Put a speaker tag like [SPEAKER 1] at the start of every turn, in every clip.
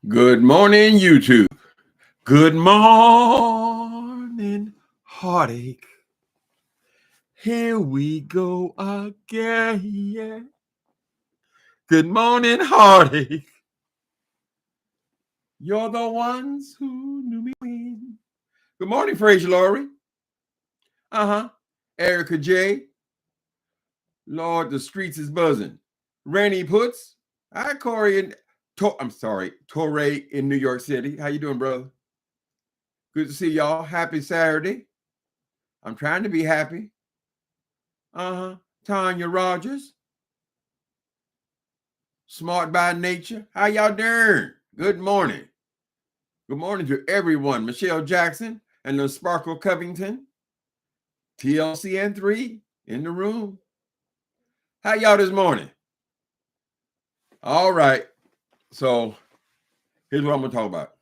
[SPEAKER 1] Good morning, YouTube. Good morning, heartache. Here we go again. Good morning, heartache. You're the ones who knew me when. Good morning, Fraser Laurie. Erica J. Lord, the streets is buzzing. Randy Puts. Hi, Corey and Torrey in New York City. How you doing, brother? Good to see y'all. Happy Saturday. I'm trying to be happy. Tanya Rogers. Smart by nature. How y'all doing? Good morning. Good morning to everyone. Michelle Jackson and the Sparkle Covington. TLCN3 in the room. How y'all this morning? All right. So here's what I'm going to talk about.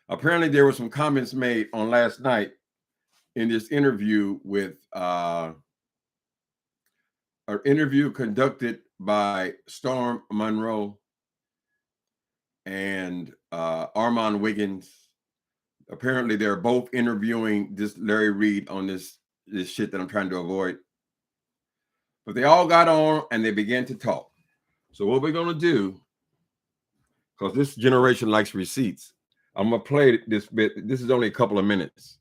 [SPEAKER 1] Apparently there were some comments made on last night in this interview with an interview conducted by Storm Monroe and Armand Wiggins. Apparently they're both interviewing this Larry Reed on this shit that I'm trying to avoid. But they all got on and they began to talk. So what we're going to do, because this generation likes receipts, I'm going to play this bit. This is only a couple of minutes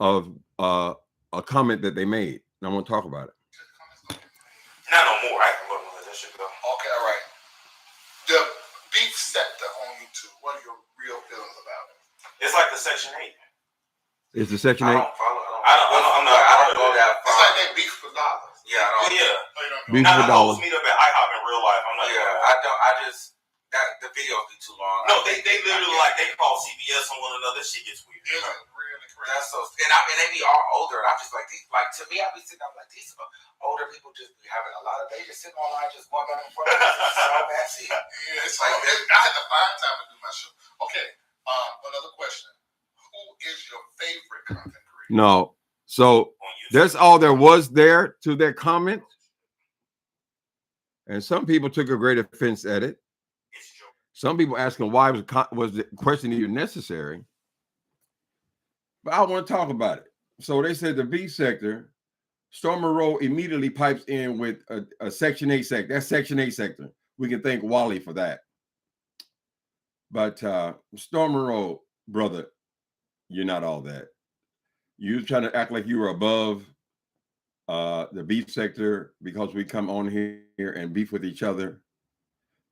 [SPEAKER 1] of a comment that they made. And I'm going to talk about it.
[SPEAKER 2] Not no more. I can let that shit go.
[SPEAKER 3] Okay, all right. The beef sector on YouTube, what are your real feelings about it?
[SPEAKER 2] It's like the Section 8.
[SPEAKER 1] Is the Section 8?
[SPEAKER 2] I don't follow. I don't go that far.
[SPEAKER 3] It's like they beef for dollars.
[SPEAKER 2] Yeah, I don't. Yeah.
[SPEAKER 1] Beef for dollars.
[SPEAKER 2] Meet up at IHOP in real life. I'm like,
[SPEAKER 4] I don't. I just the video be too long.
[SPEAKER 2] No, they literally like they call CBS on one another. Shit gets weird.
[SPEAKER 3] It's really crazy.
[SPEAKER 4] That's so. And they be all older. And I'm just like these. Like to me, I be sitting. I'm like these older people just be having a lot of. They just sitting online, just going back and forth. It's so messy.
[SPEAKER 3] Yeah, it's like I had to find time to do my show. Okay. Another question. Who is your favorite content creator?
[SPEAKER 1] No. So that's all there was there to that comment. And some people took a great offense at it. Some people asking why was the question even necessary? But I want to talk about it. So they said the B sector, Storm Monroe immediately pipes in with a Section 8 sector. That's Section 8 sector. We can thank Wally for that. But Storm Monroe, brother, you're not all that. You're trying to act like you were above the beef sector because we come on here and beef with each other.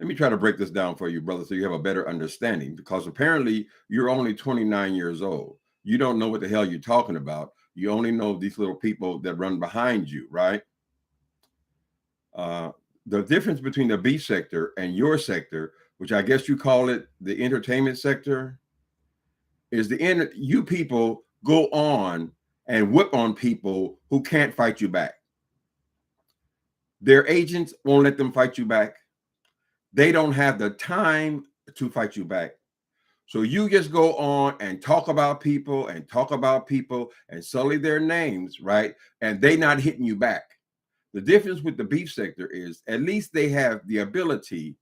[SPEAKER 1] Let me try to break this down for you, brother, so you have a better understanding, because apparently you're only 29 years old. You don't know what the hell you're talking about. You only know these little people that run behind you, right? The difference between the beef sector and your sector, which I guess you call it the entertainment sector, is you people go on and whip on people who can't fight you back. Their agents won't let them fight you back. They don't have the time to fight you back. So you just go on and talk about people and sully their names, right? And they not hitting you back. The difference with the beef sector is at least they have the ability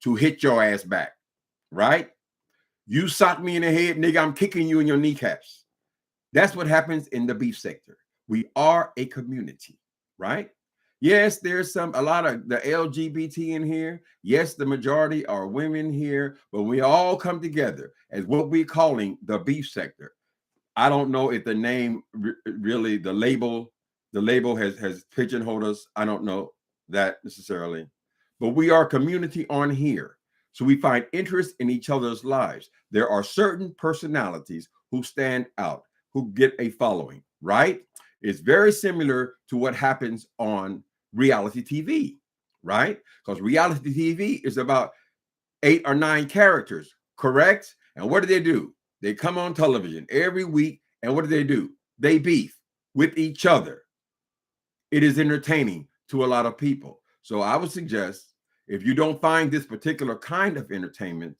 [SPEAKER 1] to hit your ass back, right? You sock me in the head, nigga, I'm kicking you in your kneecaps. That's what happens in the beef sector. We are a community, right? Yes, there's a lot of the LGBT in here. Yes, the majority are women here, but we all come together as what we're calling the beef sector. I don't know if the name really, the label has pigeonholed us. I don't know that necessarily, but we are a community on here. So we find interest in each other's lives. There are certain personalities who stand out, who get a following, right? It's very similar to what happens on reality TV, right? Because reality TV is about 8 or 9 characters, correct? And what do? They come on television every week, and what do? They beef with each other. It is entertaining to a lot of people. So I would suggest, if you don't find this particular kind of entertainment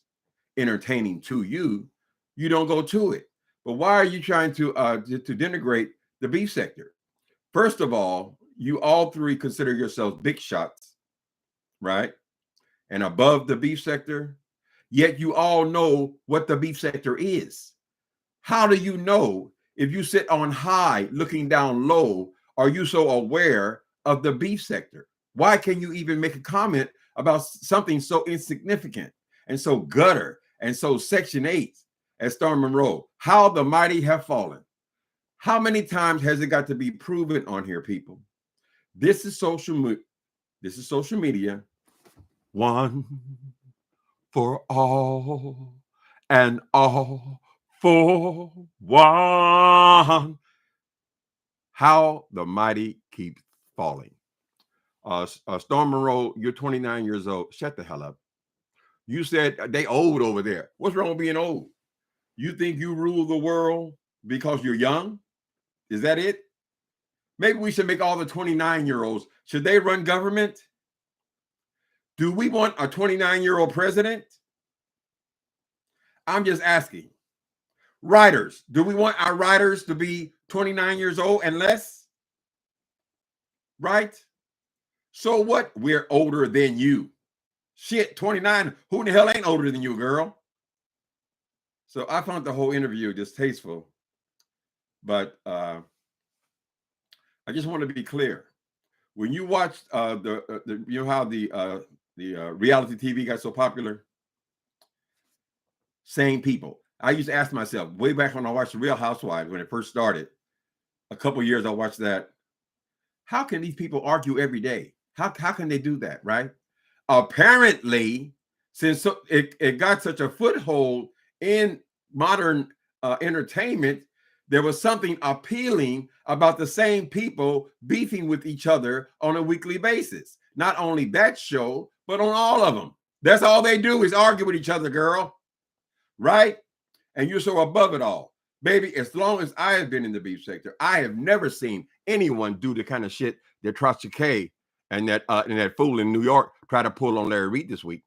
[SPEAKER 1] entertaining to you, you don't go to it. But why are you trying to denigrate the beef sector? First of all, you all three consider yourselves big shots, right? And above the beef sector, yet you all know what the beef sector is. How do you know if you sit on high looking down low? Are you so aware of the beef sector? Why can you even make a comment about something so insignificant and so gutter and so Section 8 as Storm Monroe? How the mighty have fallen. How many times has it got to be proven on here, people? This is social media. One for all and all for one. How the mighty keep falling. Storm Monroe, you're 29 years old. Shut the hell up. You said they old over there. What's wrong with being old? You think you rule the world because you're young? Is that it? Maybe we should make all the 29-year-olds. Should they run government? Do we want a 29-year-old president? I'm just asking. Writers, do we want our writers to be 29 years old and less? Right? So what? We're older than you. Shit, 29. Who in the hell ain't older than you, girl? So I found the whole interview distasteful. But I just want to be clear. When you watch you know how the reality TV got so popular? Same people. I used to ask myself way back when I watched The Real Housewives when it first started. A couple of years I watched that. How can these people argue every day? How can they do that, right? Apparently, since it got such a foothold in modern entertainment, there was something appealing about the same people beefing with each other on a weekly basis. Not only that show, but on all of them. That's all they do is argue with each other, girl. Right? And you're so above it all. Baby, as long as I have been in the beef sector, I have never seen anyone do the kind of shit that Tasha K and that fool in New York try to pull on Larry Reid this week.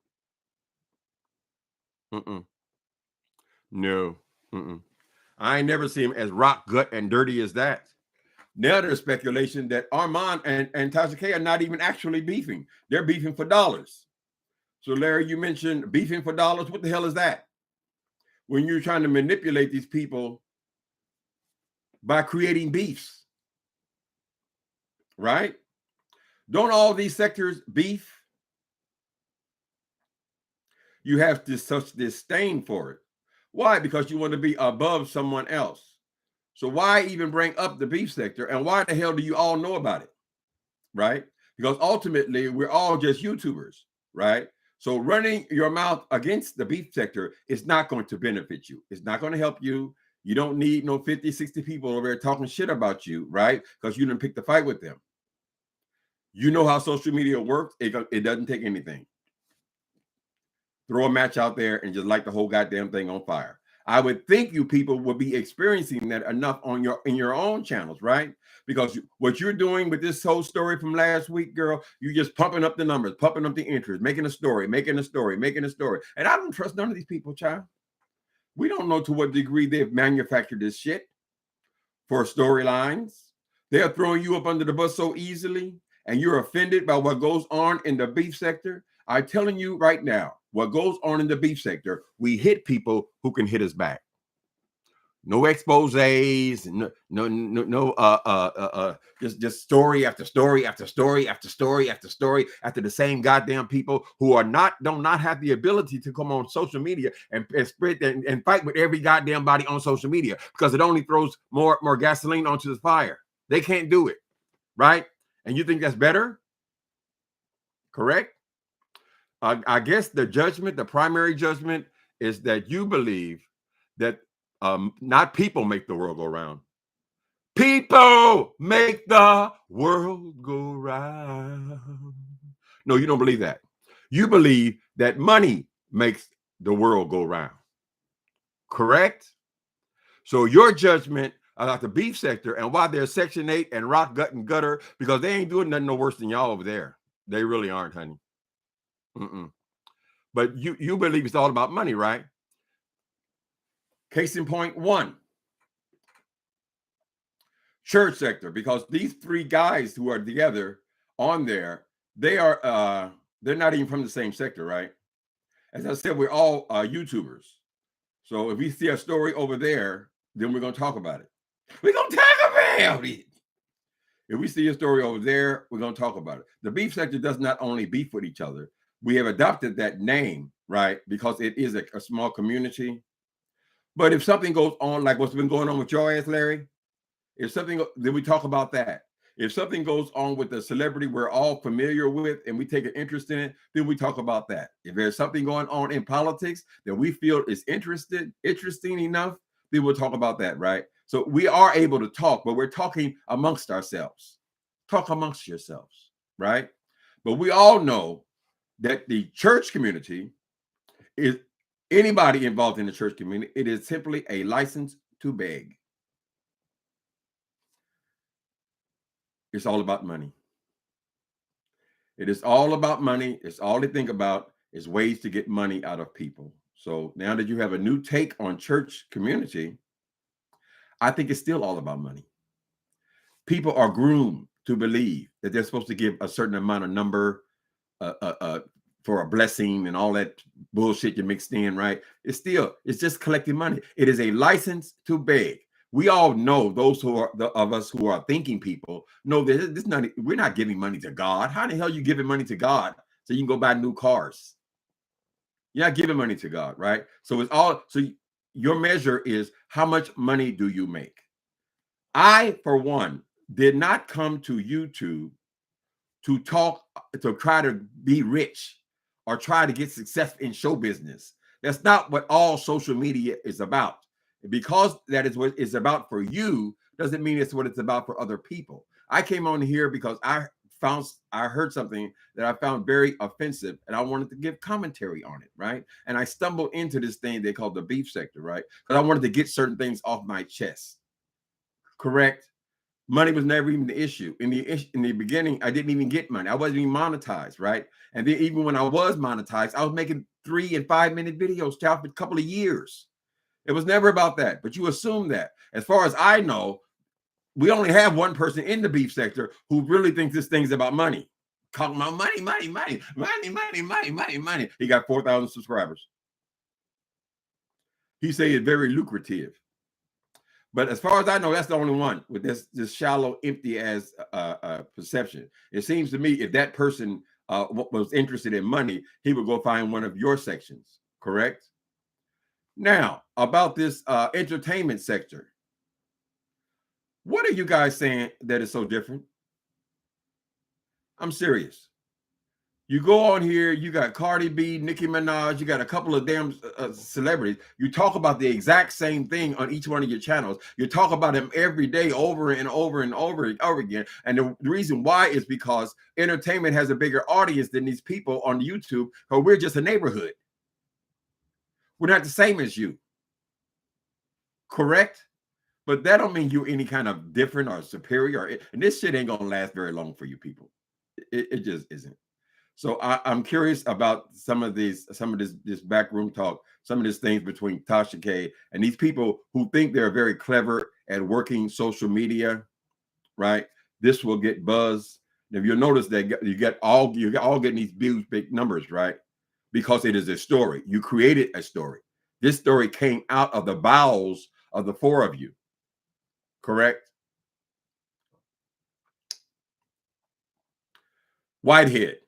[SPEAKER 1] No. I ain't never seen him as rock, gut, and dirty as that. Now there's speculation that Armand and Tasha K are not even actually beefing. They're beefing for dollars. So Larry, you mentioned beefing for dollars. What the hell is that? When you're trying to manipulate these people by creating beefs, right? Don't all these sectors beef? You have such disdain for it. Why? Because you want to be above someone else. So why even bring up the beef sector? And why the hell do you all know about it? Right? Because ultimately, we're all just YouTubers, right? So running your mouth against the beef sector is not going to benefit you. It's not going to help you. You don't need no 50, 60 people over there talking shit about you, right? Because you didn't pick the fight with them. You know how social media works. It doesn't take anything. Throw a match out there and just light the whole goddamn thing on fire. I would think you people would be experiencing that enough in your own channels, right? Because what you're doing with this whole story from last week, girl, you're just pumping up the numbers, pumping up the interest, making a story. And I don't trust none of these people, child. We don't know to what degree they've manufactured this shit for storylines. They're throwing you up under the bus so easily, and you're offended by what goes on in the beef sector. I'm telling you right now, what goes on in the beef sector, we hit people who can hit us back. No exposés, just story after story after story after story after story after the same goddamn people who do not have the ability to come on social media and spread and fight with every goddamn body on social media, because it only throws more gasoline onto the fire. They can't do it, right? And you think that's better? Correct? I guess the primary judgment is that you believe that not people make the world go round. People make the world go round. No, you don't believe that. You believe that money makes the world go round. Correct? So your judgment about the beef sector and why there's Section 8 and rock, gut, and gutter, because they ain't doing nothing no worse than y'all over there. They really aren't, honey. But you believe it's all about money, right? Case in point one. church sector, because these three guys who are together on there, they're not even from the same sector, right? As I said, we're all YouTubers. So if we see a story over there, then we're going to talk about it. We're going to talk about it. If we see a story over there, we're going to talk about it. The beef sector does not only beef with each other. We have adopted that name, right? Because it is a small community. But if something goes on, like what's been going on with your ass, Larry, if something, then we talk about that. If something goes on with a celebrity we're all familiar with and we take an interest in it, then we talk about that. If there's something going on in politics that we feel is interesting enough, then we'll talk about that, right? So we are able to talk, but we're talking amongst ourselves. Talk amongst yourselves, right? But we all know that the church community is anybody involved in the church community. It is simply a license to beg. It's all about money. It is all about money. It's all they think about is ways to get money out of people. So now that you have a new take on church community, I think it's still all about money. People are groomed to believe that they're supposed to give a certain amount of number for a blessing and all that bullshit you mixed in, right? It's just collecting money. It is a license to beg. We all know, those who are of us who are thinking people know that we're not giving money to God. How the hell are you giving money to God so you can go buy new cars? You're not giving money to God, right? So your measure is how much money do you make? I, for one, did not come to YouTube to try to be rich or try to get success in show business. That's not what all social media is about. Because that is what it's about for you, doesn't mean it's what it's about for other people. I came on here because I heard something that I found very offensive and I wanted to give commentary on it, right? And I stumbled into this thing they call the beef sector, right? Because I wanted to get certain things off my chest. Correct? Money was never even the issue. In the beginning, I didn't even get money. I wasn't even monetized, right? And then even when I was monetized, I was making 3 and 5 minute videos for a couple of years. It was never about that, but you assume that. As far as I know, we only have one person in the beef sector who really thinks this thing's about money. Talking about money. He got 4,000 subscribers. He say it's very lucrative. But as far as I know, that's the only one with this shallow, empty as perception. It seems to me if that person was interested in money, he would go find one of your sections, correct? Now, about this entertainment sector, what are you guys saying that is so different? I'm serious. You go on here, you got Cardi B, Nicki Minaj, you got a couple of damn celebrities. You talk about the exact same thing on each one of your channels. You talk about them every day over and over and over again. And the reason why is because entertainment has a bigger audience than these people on YouTube, because we're just a neighborhood. We're not the same as you. Correct? But that don't mean you're any kind of different or superior. And this shit ain't gonna last very long for you people. It just isn't. So I'm curious about some of this backroom talk, some of these things between Tasha K and these people who think they're very clever at working social media, right? This will get buzz. If you'll notice that you're all getting these big numbers, right? Because it is a story. You created a story. This story came out of the bowels of the four of you, correct? Whitehead.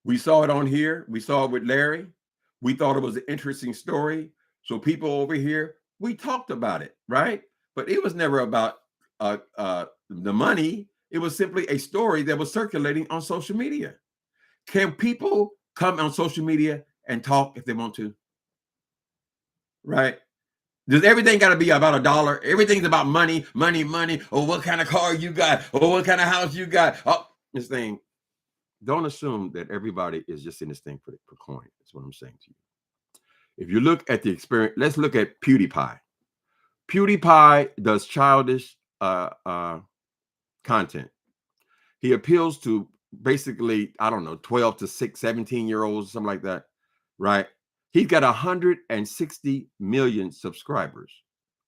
[SPEAKER 1] We saw it on here. We saw it with Larry. We thought it was an interesting story. So people over here, we talked about it, right? But it was never about the money. It was simply a story that was circulating on social media. Can people come on social media and talk if they want to? Right? Does everything got to be about $1? Everything's about money. Or what kind of car you got? Or what kind of house you got? Oh, this thing. Don't assume that everybody is just in this thing for coin. That's what I'm saying to you. If you look at the experience, let's look at PewDiePie. PewDiePie does childish content. He appeals to basically, I don't know, 12 to 17-year-olds, something like that, right? He's got 160 million subscribers,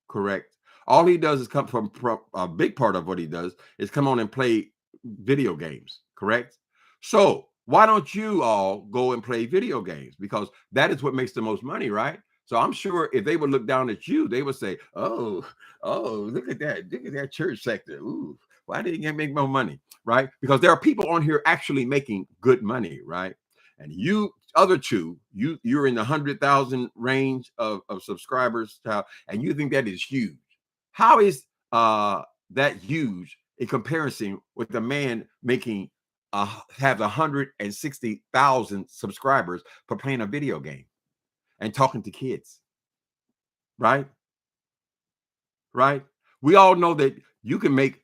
[SPEAKER 1] correct? All he does is come from a big part of what he does is come on and play video games, correct? So why don't you all go and play video games? Because that is what makes the most money, right? So I'm sure if they would look down at you, they would say, oh, look at that church sector. Ooh, why didn't you make more money? Right? Because there are people on here actually making good money, right? And you other two, you're in the 100,000 range of subscribers, and you think that is huge. How is that huge in comparison with the man making have 160,000 subscribers for playing a video game and talking to kids? Right? We all know that you can make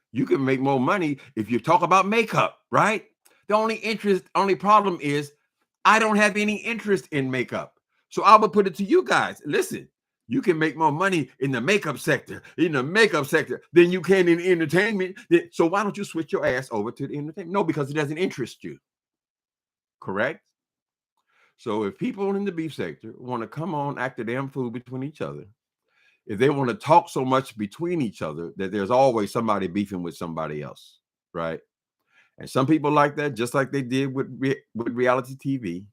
[SPEAKER 1] more money if you talk about makeup, right? The only problem is I don't have any interest in makeup. So I would put it to you guys. Listen, you can make more money in the makeup sector, than you can in entertainment. So why don't you switch your ass over to the entertainment? No, because it doesn't interest you. Correct? So if people in the beef sector want to come on, act a damn fool between each other, if they want to talk so much between each other that there's always somebody beefing with somebody else, right? And some people like that, just like they did with reality TV.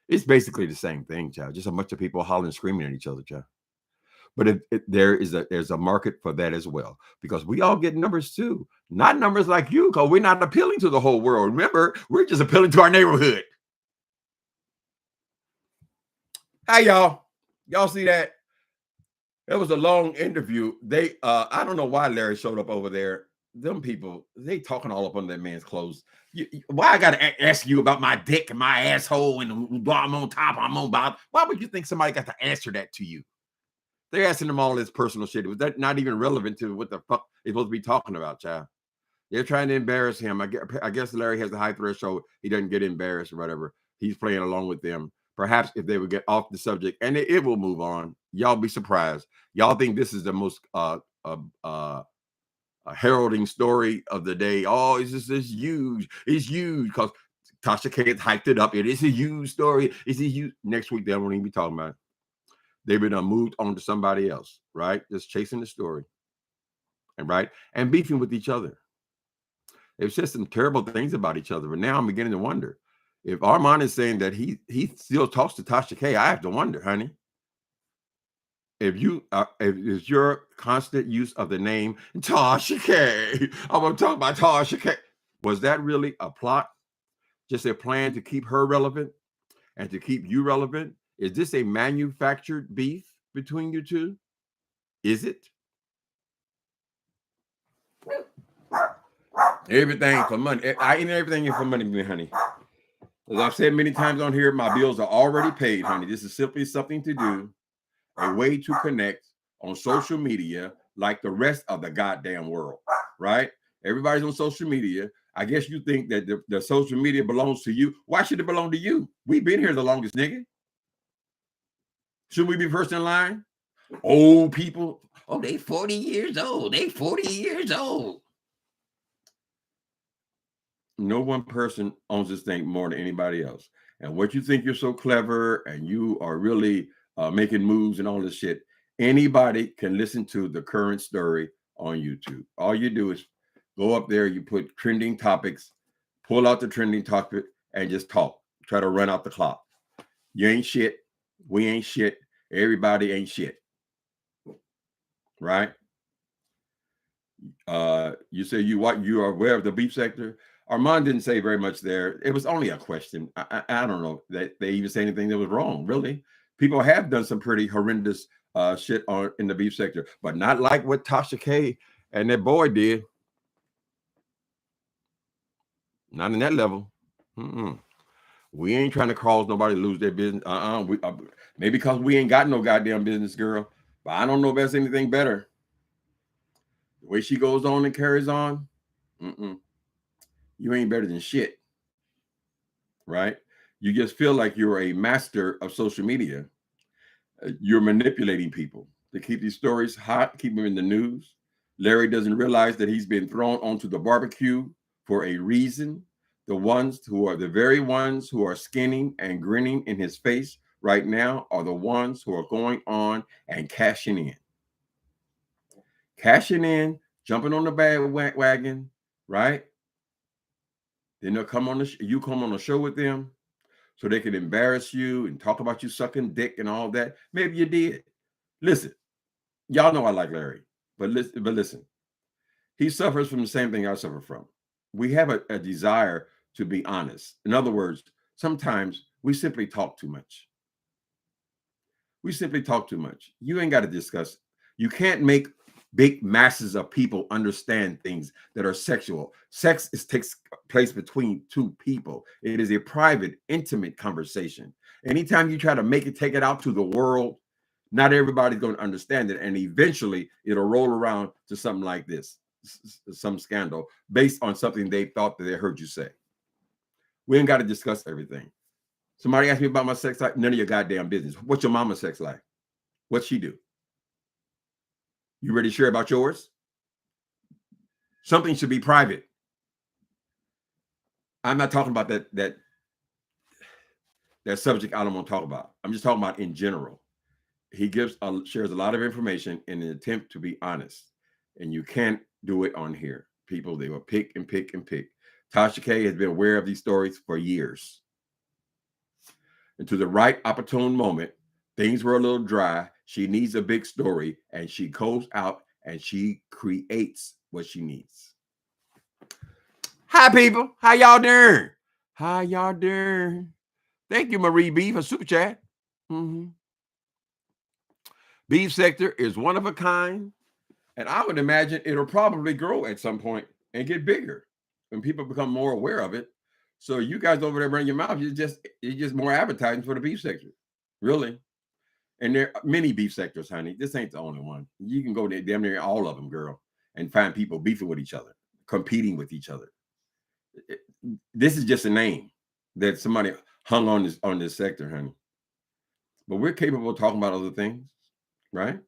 [SPEAKER 1] It's basically the same thing, child. Just a bunch of people hollering, screaming at each other, child. But there's a market for that as well, because we all get numbers too. Not numbers like you, because we're not appealing to the whole world. Remember, we're just appealing to our neighborhood. Hey, y'all. Y'all see that? It was a long interview. I don't know why Larry showed up over there. Them people, they talking all up on that man's clothes. Why I gotta ask you about my dick and my asshole and I'm on top, I'm on bottom? Why would you think somebody got to answer that to you? They're asking them all this personal shit. Was that not even relevant to what the fuck they're supposed to be talking about, child? They're trying to embarrass him. I guess Larry has a high threshold. He doesn't get embarrassed or whatever. He's playing along with them. Perhaps if they would get off the subject, and it will move on. Y'all be surprised. Y'all think this is the most heralding story of the day. Oh, it's huge. It's huge because Tasha K hyped it up. It is a huge story. It's a huge. Next week, they won't even be talking about it. They've been moved on to somebody else, right? Just chasing the story, and beefing with each other. They've said some terrible things about each other, but now I'm beginning to wonder if Armand is saying that he still talks to Tasha K. I have to wonder, honey. If it's your constant use of the name Tasha K, I'm gonna talk about Tasha K. Was that really a plot? Just a plan to keep her relevant and to keep you relevant? Is this a manufactured beef between you two? Is it? Everything for money. I ain't everything for money, honey. As I've said many times on here, my bills are already paid, honey. This is simply something to do, a way to connect on social media like the rest of the goddamn world, right? Everybody's on social media. I guess you think that the social media belongs to you. Why should it belong to you? We've been here the longest, nigga. Should we be first in line? Old people. Oh, they 40 years old. They 40 years old. No one person owns this thing more than anybody else. And what you think you're so clever and you are really making moves and all this shit, anybody can listen to the current story on YouTube. All you do is go up there, you put trending topics, pull out the trending topic, and just talk. Try to run out the clock. You ain't shit. We ain't shit. Everybody ain't shit. Right? You say you are aware of the beef sector. Armand didn't say very much there. It was only a question. I don't know that they even say anything that was wrong. Really, people have done some pretty horrendous shit in the beef sector, but not like what Tasha K and that boy did. Not in that level. We ain't trying to cause nobody to lose their business. Maybe because we ain't got no goddamn business, girl. But I don't know if there's anything better. The way she goes on and carries on, you ain't better than shit, right? You just feel like you're a master of social media. You're manipulating people to keep these stories hot, keep them in the news. Larry doesn't realize that he's been thrown onto the barbecue for a reason. The very ones who are skinning and grinning in his face right now are the ones who are going on and cashing in. cashing in, jumping on the bandwagon, right? Then they'll come on you come on the show with them so they can embarrass you and talk about you sucking dick and all that. Maybe you did. Listen, y'all know I like Larry, but listen, he suffers from the same thing I suffer from. We have a desire to be honest. In other words, sometimes we simply talk too much. We simply talk too much. You ain't got to discuss. You can't make big masses of people understand things that are sexual. Sex takes place between two people. It is a private, intimate conversation. Anytime you try to take it out to the world, not everybody's going to understand it. And eventually it'll roll around to something like this, some scandal based on something they thought that they heard you say. We ain't got to discuss everything. Somebody asked me about my sex life. None of your goddamn business. What's your mama's sex life? What'd she do? You ready to share about yours? Something should be private. I'm not talking about that subject I don't want to talk about. I'm just talking about in general. He shares a lot of information in an attempt to be honest. And you can't do it on here. People, they will pick and pick and pick. Tasha K has been aware of these stories for years. And to the right opportune moment, things were a little dry. She needs a big story, and she goes out and she creates what she needs. Hi, people. How y'all doing? How y'all doing? Thank you, Marie B, for super chat. Beef sector is one of a kind, and I would imagine it'll probably grow at some point and get bigger when people become more aware of it. So you guys over there running your mouth, you're just more advertising for the beef sector, really. And there are many beef sectors, honey. This ain't the only one. You can go there, damn near all of them, girl, and find people beefing with each other, competing with each other. This is just a name that somebody hung on this sector, honey. But we're capable of talking about other things, right?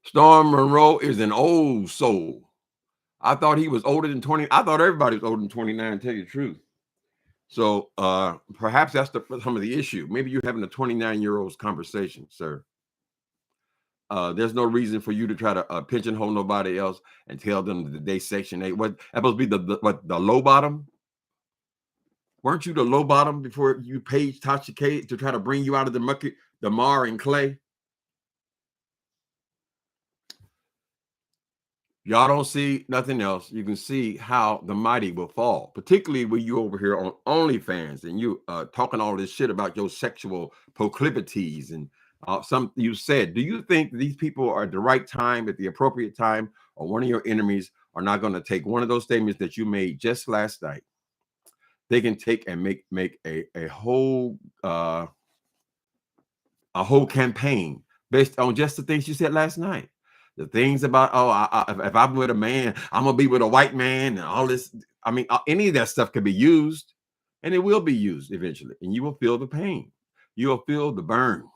[SPEAKER 1] Storm Monroe is an old soul. I thought he was older than 20. I thought everybody was older than 29, to tell you the truth. So perhaps that's some of the issue. Maybe you're having a 29-year-old's conversation, sir. There's no reason for you to try to pigeonhole nobody else and tell them that they Section 8. What that supposed to be the low bottom? Weren't you the low bottom before you paid Tasha K to try to bring you out of the muck, the mar and clay? Y'all don't see nothing else. You can see how the mighty will fall, particularly when you over here on OnlyFans and you talking all this shit about your sexual proclivities and you said. Do you think these people are at the right time, at the appropriate time, or one of your enemies are not going to take one of those statements that you made just last night? They can take and make a whole campaign based on just the things you said last night. The things about, if I'm with a man, I'm going to be with a white man and all this. I mean, any of that stuff can be used, and it will be used eventually. And you will feel the pain. You will feel the burn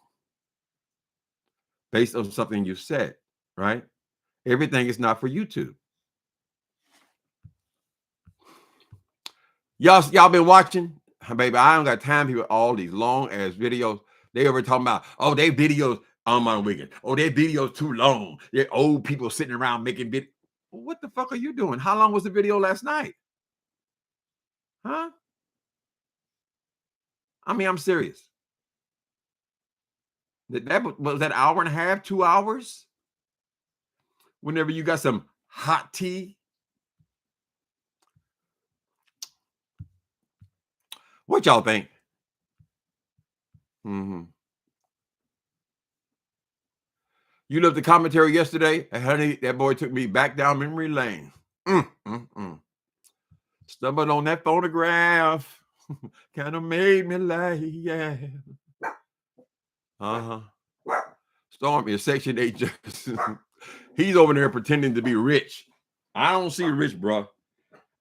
[SPEAKER 1] based on something you said, right? Everything is not for YouTube. Y'all been watching? Baby, I don't got time for all these long-ass videos. They over talking about, they videos on my weekend. Their videos too long. They're old people sitting around making videos. What the fuck are you doing? How long was the video last night? Huh? I mean, I'm serious. That was that hour and a half, 2 hours? Whenever you got some hot tea. What y'all think? You looked at the commentary yesterday, and honey, that boy took me back down memory lane. Stumbled on that photograph. Kind of made me laugh. Yeah. Storm is Section 8. He's over there pretending to be rich. I don't see rich, bro.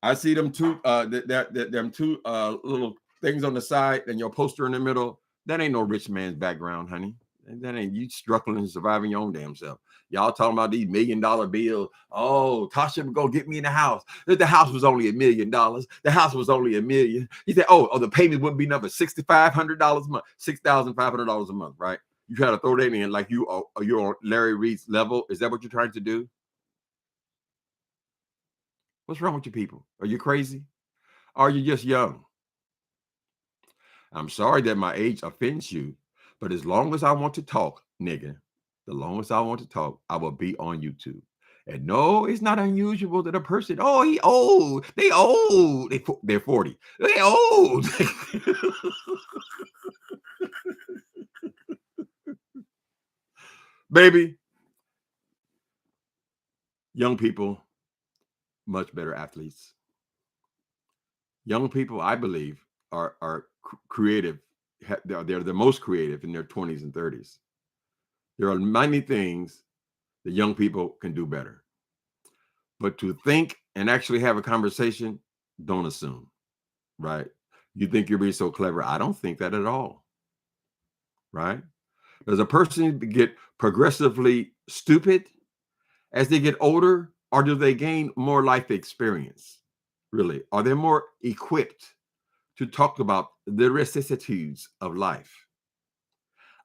[SPEAKER 1] I see them two them two little things on the side and your poster in the middle. That ain't no rich man's background, honey. And that ain't you struggling and surviving your own damn self. Y'all talking about these $1 million bills. Oh, Tasha would go get me in the house. The house was only $1 million. The house was only $1 million. He said, oh, the payment wouldn't be another $6,500 a month, $6,500 a month, right? You try to throw that in like you're on Larry Reed's level. Is that what you're trying to do? What's wrong with you people? Are you crazy? Are you just young? I'm sorry that my age offends you, but as long as I want to talk, nigga, the longest I want to talk, I will be on YouTube. And no, it's not unusual that a person, oh, he old, they old, they're 40, they old. Baby, young people, much better athletes. Young people, I believe, are creative. They're the most creative in their 20s and 30s. There are many things that young people can do better. But to think and actually have a conversation, don't assume, right? You think you're being so clever. I don't think that at all, right? Does a person get progressively stupid as they get older, or do they gain more life experience? Really? Are they more equipped to talk about the vicissitudes of life?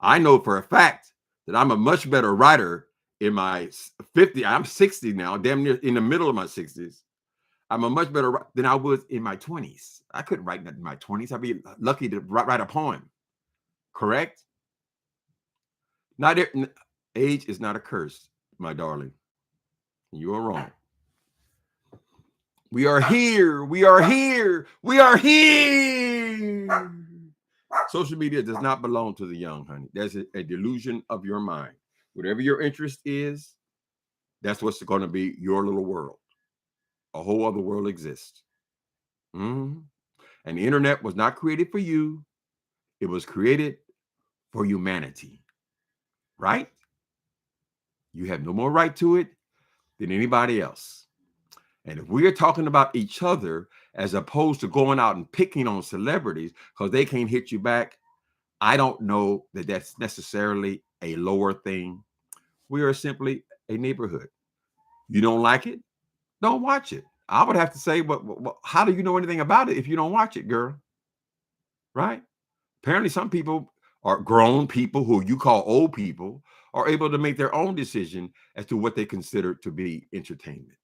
[SPEAKER 1] I know for a fact that I'm a much better writer in my 50s. I'm 60 now, damn near in the middle of my 60s. I'm a much better than I was in my 20s. I couldn't write in my 20s. I'd be lucky to write a poem. Correct? Not age is not a curse, my darling. You are wrong. We are here. We are here. We are here. Social media does not belong to the young, honey. That's a delusion of your mind. Whatever your interest is, that's what's going to be your little world. A whole other world exists. Mm-hmm. And the internet was not created for you. It was created for humanity. Right? You have no more right to it than anybody else. And if we are talking about each other as opposed to going out and picking on celebrities because they can't hit you back, I don't know that that's necessarily a lower thing. We are simply a neighborhood. You don't like it? Don't watch it. I would have to say, but how do you know anything about it if you don't watch it, girl? Right? Apparently, some people are grown people who you call old people are able to make their own decision as to what they consider to be entertainment.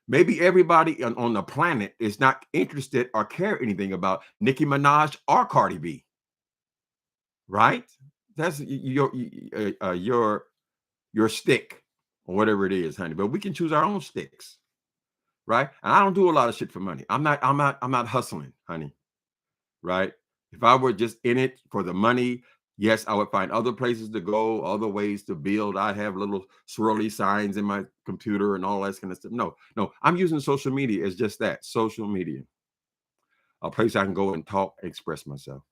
[SPEAKER 1] Maybe everybody on the planet is not interested or care anything about Nicki Minaj or Cardi B. Right? That's your stick or whatever it is, honey. But we can choose our own sticks. Right? And I don't do a lot of shit for money. I'm not hustling, honey. Right? If I were just in it for the money, yes, I would find other places to go, other ways to build. I have little swirly signs in my computer and all that kind of stuff. No, I'm using social media as just that, social media. A place I can go and talk, express myself.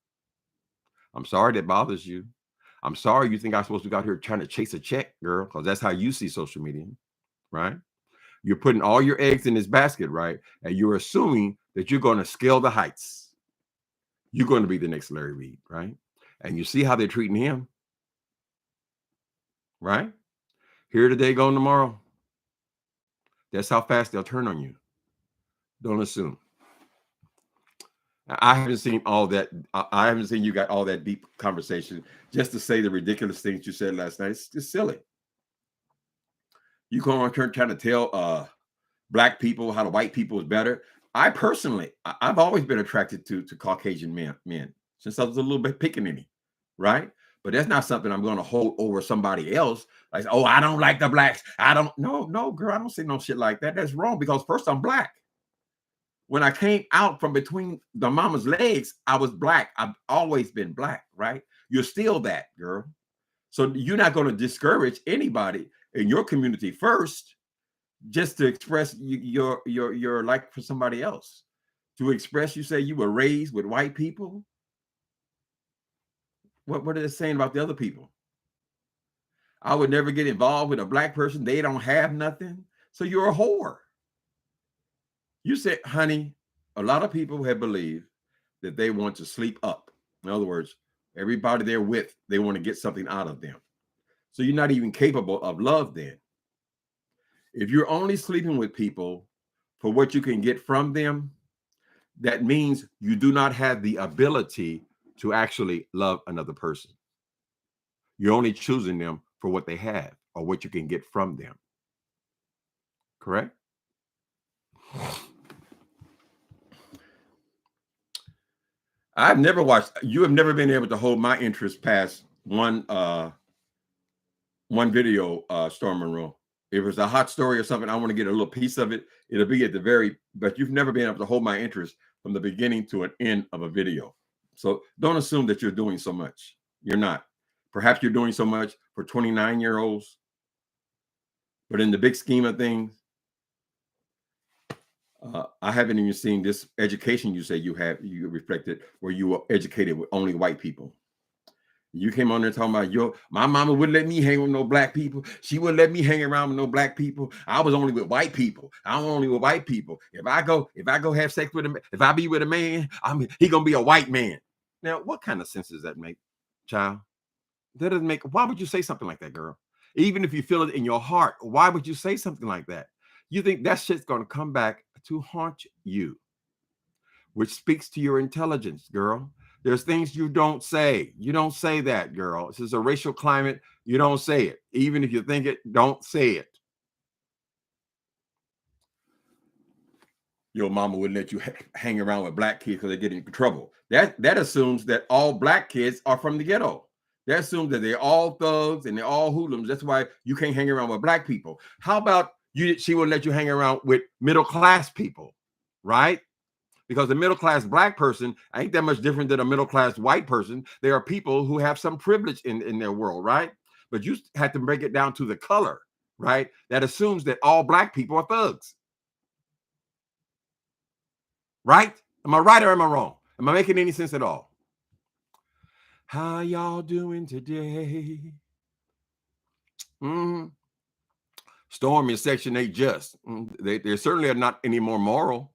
[SPEAKER 1] I'm sorry that bothers you. I'm sorry you think I'm supposed to go out here trying to chase a check, girl, because that's how you see social media, right? You're putting all your eggs in this basket, right? And you're assuming that you're going to scale the heights. You're going to be the next Larry Reed, right? And you see how they're treating him, right? Here today, gone tomorrow. That's how fast they'll turn on you. Don't assume. I haven't seen all that. I haven't seen you got all that deep conversation just to say the ridiculous things you said last night. It's just silly. You go on trying to tell black people how the white people is better. I personally, I've always been attracted to Caucasian men since I was a little bit pickaninny, right? But that's not something I'm going to hold over somebody else. Like, oh, I don't like the blacks. No, girl, I don't say no shit like that. That's wrong because first I'm black. When I came out from between the mama's legs, I was black. I've always been black, right? You're still that, girl. So you're not going to discourage anybody in your community first just to express your like for somebody else. To express, you say you were raised with white people. What are they saying about the other people? I would never get involved with a black person. They don't have nothing. So you're a whore. You said, honey, a lot of people have believed that they want to sleep up. In other words, Everybody they're with, they want to get something out of them. So you're not even capable of love then. If you're only sleeping with people for what you can get from them, that means you do not have the ability to actually love another person. You're only choosing them for what they have or what you can get from them. Correct? I've never watched, you have never been able to hold my interest past one video, Storm Monroe. If it's a hot story or something, I want to get a little piece of it. It'll be at the very, but you've never been able to hold my interest from the beginning to an end of a video. So don't assume that you're doing so much. You're not. Perhaps you're doing so much for 29-year-olds, but in the big scheme of things, I haven't even seen this education you say you reflected where you were educated with only white people. You came on there talking about my mama wouldn't let me hang with no black people. She wouldn't let me hang around with no black people. I was only with white people. I'm only with white people. If I go have sex with him, if I be with a man, he gonna be a white man. Now, what kind of sense does that make, child? That doesn't make. Why would you say something like that, girl? Even if you feel it in your heart, why would you say something like that? You think that shit's gonna come back to haunt you, which speaks to your intelligence, girl. There's things you don't say. You don't say that, girl. This is a racial climate. You don't say it. Even if you think it, don't say it. Your mama wouldn't let you hang around with black kids because they get in trouble. That assumes that all black kids are from the ghetto. That assumes that they're all thugs and they're all hoodlums. That's why you can't hang around with black people. How about she wouldn't let you hang around with middle-class people, right? Because the middle-class black person ain't that much different than a middle-class white person. There are people who have some privilege in their world, right? But you have to break it down to the color, right? That assumes that all black people are thugs. Right? Am I right or am I wrong? Am I making any sense at all? How y'all doing today? Storm is Section 8 just. They certainly are not any more moral.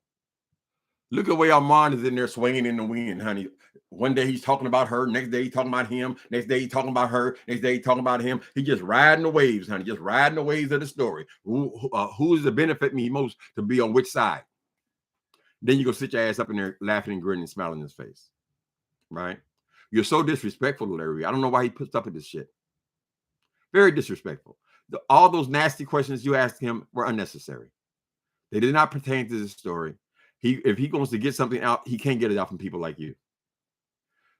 [SPEAKER 1] Look at the way our mind is in there swinging in the wind, honey. One day he's talking about her. Next day he's talking about him. Next day he's talking about her. Next day he's talking about him. He's just riding the waves, honey. Just riding the waves of the story. Who is the benefit me most to be on which side? Then you go sit your ass up in there laughing and grinning and smiling in his face, right? You're so disrespectful, Larry. I don't know why he puts up with this shit. Very disrespectful. All those nasty questions you asked him were unnecessary. They did not pertain to this story. If he wants to get something out, he can't get it out from people like you.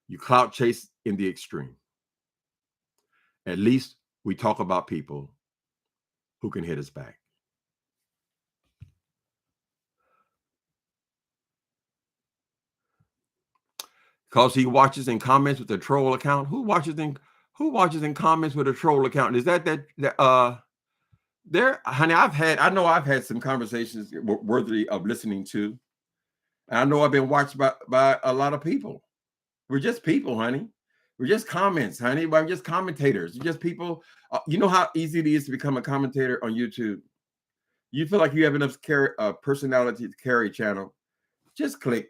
[SPEAKER 1] You clout chase in the extreme. At least we talk about people who can hit us back. Because he watches and comments with a troll account. Who watches and comments with a troll account? Is that there, honey? I know I've had some conversations worthy of listening to. And I know I've been watched by a lot of people. We're just people, honey. We're just comments, honey. We're just commentators. We're just people. You know how easy it is to become a commentator on YouTube? You feel like you have enough personality to carry a channel. Just click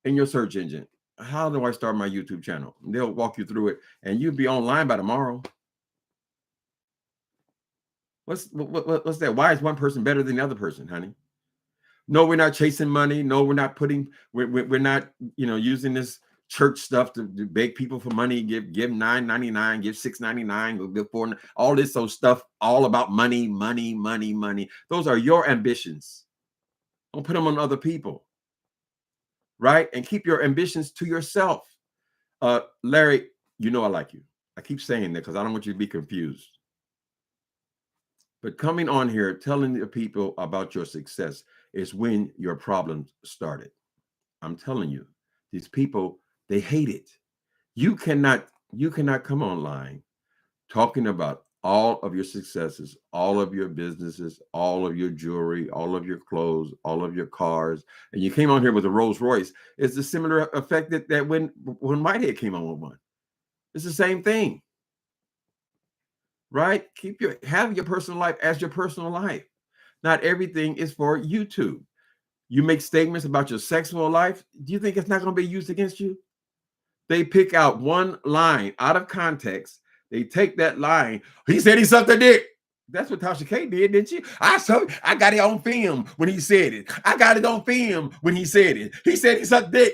[SPEAKER 1] in your search engine. How do I start my YouTube channel? And they'll walk you through it, and you'll be online by tomorrow. What's that? Why is one person better than the other person, honey? No, we're not chasing money. No, we're not not, using this church stuff to beg people for money. Give $9.99, give $6.99, give $4. All this stuff, all about money. Those are your ambitions. Don't put them on other people. Right? And keep your ambitions to yourself. Larry, I like you. I keep saying that because I don't want you to be confused. But coming on here, telling the people about your success is when your problems started. I'm telling you, these people, they hate it. You cannot come online talking about all of your successes, all of your businesses, all of your jewelry, all of your clothes, all of your cars, and you came on here with a Rolls Royce. It's a similar effect that when Whitehead came on with one. It's the same thing, right? Have your personal life as your personal life. Not everything is for YouTube. You make statements about your sexual life. Do you think it's not going to be used against you? They pick out one line out of context. They take that line. He said he sucked a dick. That's what Tasha K did, didn't she? I got it on film when he said it. I got it on film when he said it. He said he sucked dick.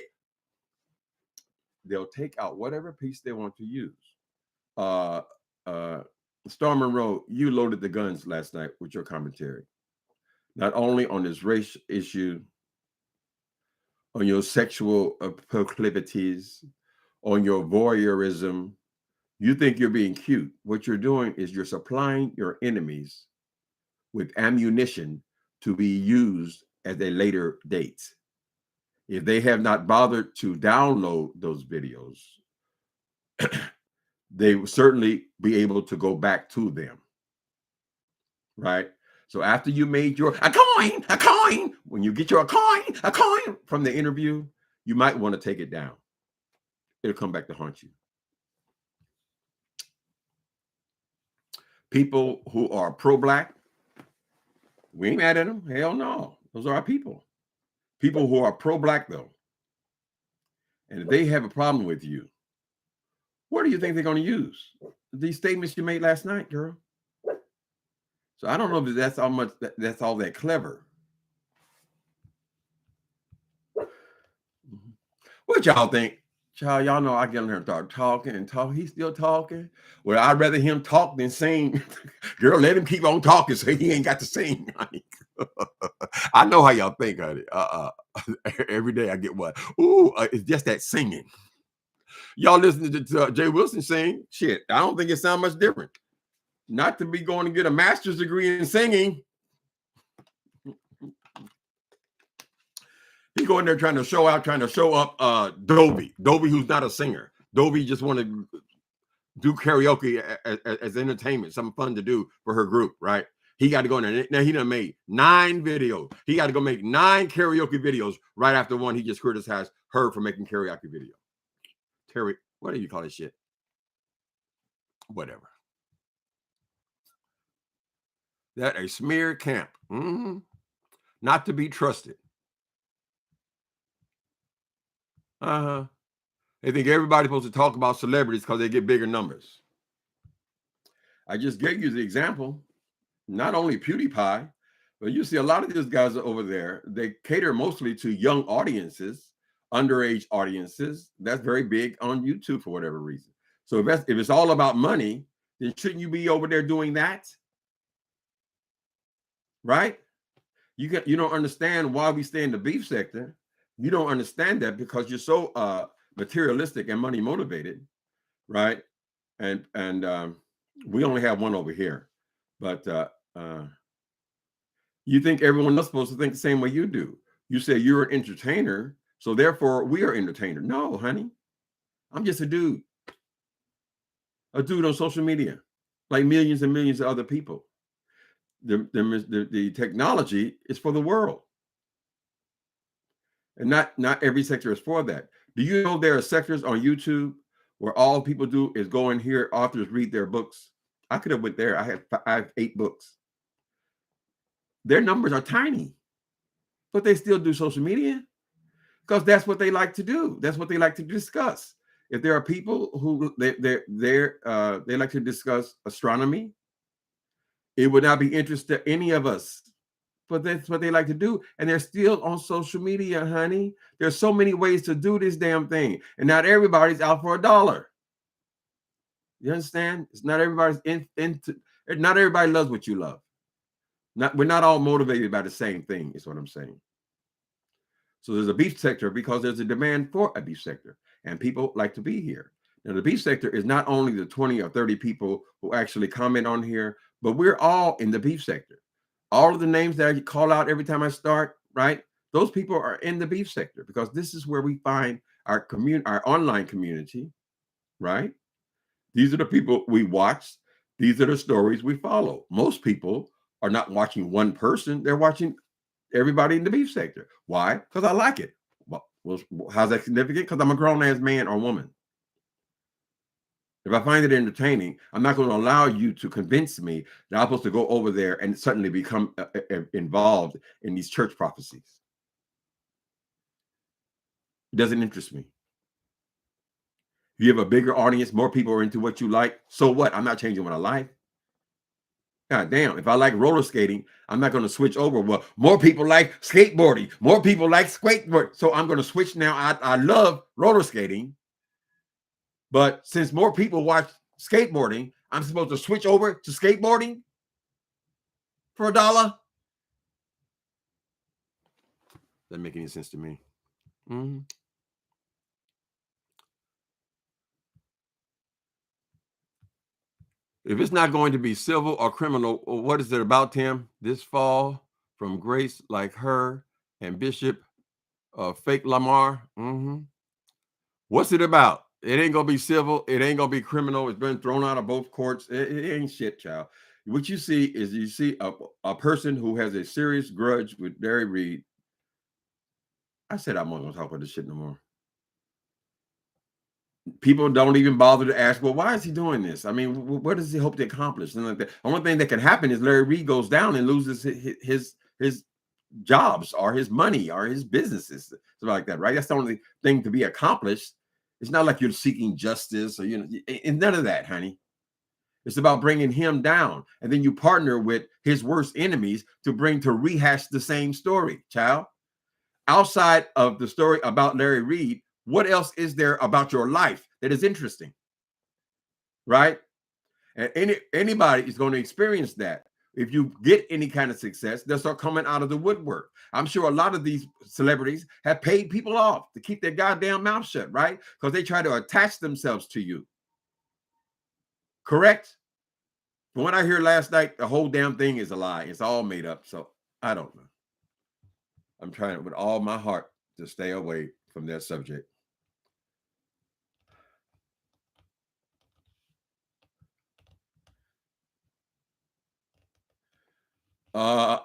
[SPEAKER 1] They'll take out whatever piece they want to use. Star Monroe, you loaded the guns last night with your commentary. Not only on this race issue, on your sexual proclivities, on your voyeurism. You think you're being cute. What you're doing is you're supplying your enemies with ammunition to be used at a later date. If they have not bothered to download those videos, they will certainly be able to go back to them. Right? So after you made your a coin, when you get your a coin from the interview, you might want to take it down. It'll come back to haunt you. People who are pro-black, we ain't mad at them. Hell no. Those are our people. People who are pro-black, though, and if they have a problem with you, what do you think they're going to use? These statements you made last night, girl. So I don't know if that's how much that's all that clever. What y'all think? Child, y'all know I get on here and start talking and talk. He's still talking. Well, I'd rather him talk than sing. Girl, let him keep on talking so he ain't got to sing, honey. I know how y'all think, honey. Every day I get what? Ooh, it's just that singing. Y'all listen to Jay Wilson sing. Shit, I don't think it sounds much different. Not to be going to get a master's degree in singing. He go in there trying to show up Dovey, who's not a singer. Dovey just want to do karaoke as entertainment, something fun to do for her group, right? He got to go in there. Now he done made 9 videos. He got to go make 9 karaoke videos right after one he just criticized her for making karaoke video. Terry, what do you call this shit? Whatever. That a smear camp. Not to be trusted. They think everybody's supposed to talk about celebrities because they get bigger numbers. I just gave you the example. Not only PewDiePie, but you see a lot of these guys over there, they cater mostly to young audiences, underage audiences. That's very big on YouTube for whatever reason. So if it's all about money, then shouldn't you be over there doing that? Right? You don't understand why we stay in the beef sector. You don't understand that because you're so materialistic and money motivated, right? And we only have one over here, but you think everyone else is supposed to think the same way you do. You say you're an entertainer, so therefore we are entertainers. No, honey, I'm just a dude on social media, like millions and millions of other people. The technology is for the world. And not every sector is for that. Do you know there are sectors on YouTube where all people do is go and hear authors read their books? I could have went there. I have 8 books. Their numbers are tiny, but they still do social media because that's what they like to do. That's what they like to discuss. If there are people who they like to discuss astronomy, it would not be interest to any of us. But that's what they like to do. And they're still on social media, honey. There's so many ways to do this damn thing. And not everybody's out for $1. You understand? It's not everybody's not everybody loves what you love. We're not all motivated by the same thing, is what I'm saying. So there's a beef sector because there's a demand for a beef sector. And people like to be here. Now, the beef sector is not only the 20 or 30 people who actually comment on here, but we're all in the beef sector. All of the names that I call out every time I start, right? Those people are in the beef sector because this is where we find our online community, right? These are the people we watch. These are the stories we follow. Most people are not watching one person. They're watching everybody in the beef sector. Why? Because I like it. Well, how's that significant? Because I'm a grown-ass man or woman. If I find it entertaining, I'm not going to allow you to convince me that I'm supposed to go over there and suddenly become involved in these church prophecies. It doesn't interest me. You have a bigger audience, more people are into what you like. So what? I'm not changing what I like. God damn, if I like roller skating, I'm not going to switch over. Well, more people like skateboarding, more people like skateboard. So I'm going to switch now. I love roller skating. But since more people watch skateboarding, I'm supposed to switch over to skateboarding for $1? Doesn't make any sense to me. Mm-hmm. If it's not going to be civil or criminal, what is it about, Tim? This fall from Grace like her and Bishop Fake Lamar. Mm-hmm. What's it about? It ain't gonna be civil. It ain't gonna be criminal. It's been thrown out of both courts. It ain't shit, child. What you see is you see a person who has a serious grudge with Larry Reed. I said I'm not gonna talk about this shit no more. People don't even bother to ask, well, why is he doing this? I mean, what does he hope to accomplish? And like that. The only thing that can happen is Larry Reed goes down and loses his jobs or his money or his businesses, something like that, right? That's the only thing to be accomplished. It's not like you're seeking justice or, and none of that, honey. It's about bringing him down. And then you partner with his worst enemies to rehash the same story, child. Outside of the story about Larry Reed, what else is there about your life that is interesting? Right? And anybody is going to experience that. If you get any kind of success, they'll start coming out of the woodwork. I'm sure a lot of these celebrities have paid people off to keep their goddamn mouth shut, right? Because they try to attach themselves to you. Correct? From what I hear last night, the whole damn thing is a lie. It's all made up. So I don't know. I'm trying with all my heart to stay away from that subject.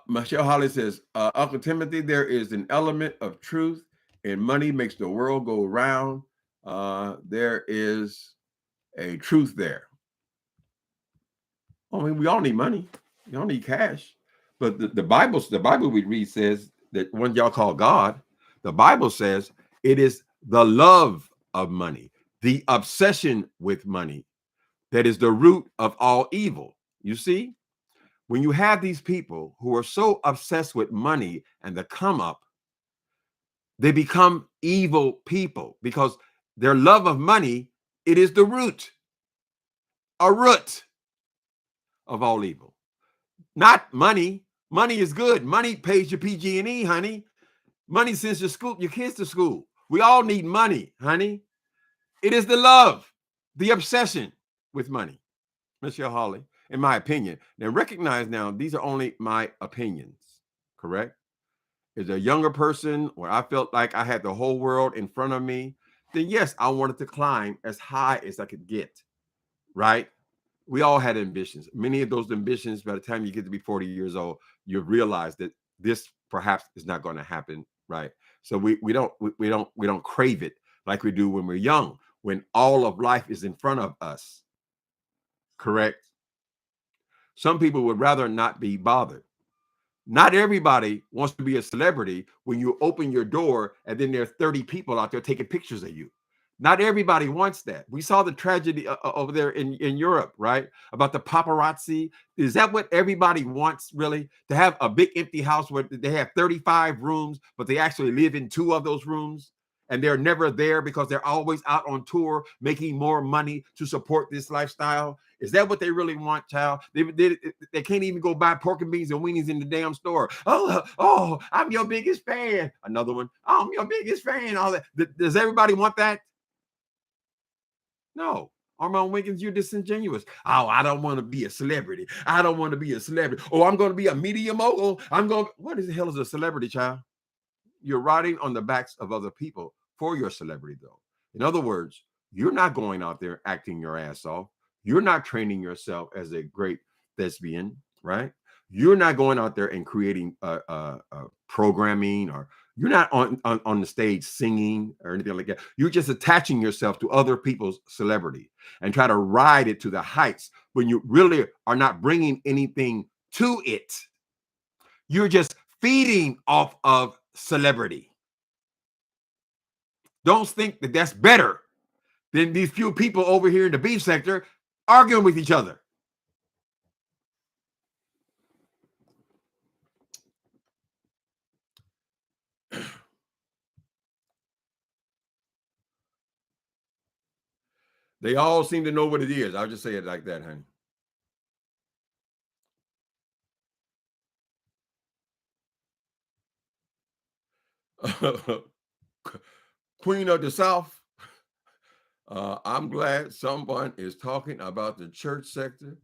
[SPEAKER 1] Michelle Holly says, Uncle Timothy, there is an element of truth and money makes the world go round. There is a truth there. I mean, we all need money. We all need cash. But the Bible we read says that one y'all call God, the Bible says it is the love of money, the obsession with money that is the root of all evil. You see? When you have these people who are so obsessed with money and the come up, they become evil people because their love of money, it is the root, a root of all evil. Not money. Money is good. Money pays your PG&E, honey. Money sends your kids to school. We all need money, honey. It is the love, the obsession with money. Michelle Holly, in my opinion. Now recognize now, these are only my opinions, correct? As a younger person where I felt like I had the whole world in front of me, then yes, I wanted to climb as high as I could get, right? We all had ambitions. Many of those ambitions, by the time you get to be 40 years old, you realize that this perhaps is not going to happen, right? So we don't crave it like we do when we're young, when all of life is in front of us. Correct? Some people would rather not be bothered. Not everybody wants to be a celebrity when you open your door and then there are 30 people out there taking pictures of you. Not everybody wants that. We saw the tragedy over there in Europe, right? About the paparazzi. Is that what everybody wants, really? To have a big empty house where they have 35 rooms, but they actually live in 2 of those rooms? And they're never there because they're always out on tour making more money to support this lifestyle. Is that what they really want, child? They can't even go buy pork and beans and weenies in the damn store. Oh, I'm your biggest fan. Another one. Oh, I'm your biggest fan. All that. Does everybody want that? No. Armand Wiggins, you're disingenuous. Oh, I don't want to be a celebrity. I don't want to be a celebrity. Oh, I'm going to be a media mogul. What the hell is a celebrity, child? You're riding on the backs of other people for your celebrity, though. In other words, you're not going out there acting your ass off. You're not training yourself as a great thespian, right? You're not going out there and creating programming, or you're not on the stage singing or anything like that. You're just attaching yourself to other people's celebrity and try to ride it to the heights when you really are not bringing anything to it. You're just feeding off of celebrity. Don't think that that's better than these few people over here in the beef sector arguing with each other. They all seem to know what it is. I'll just say it like that, honey. Queen of the South. I'm glad someone is talking about the church sector.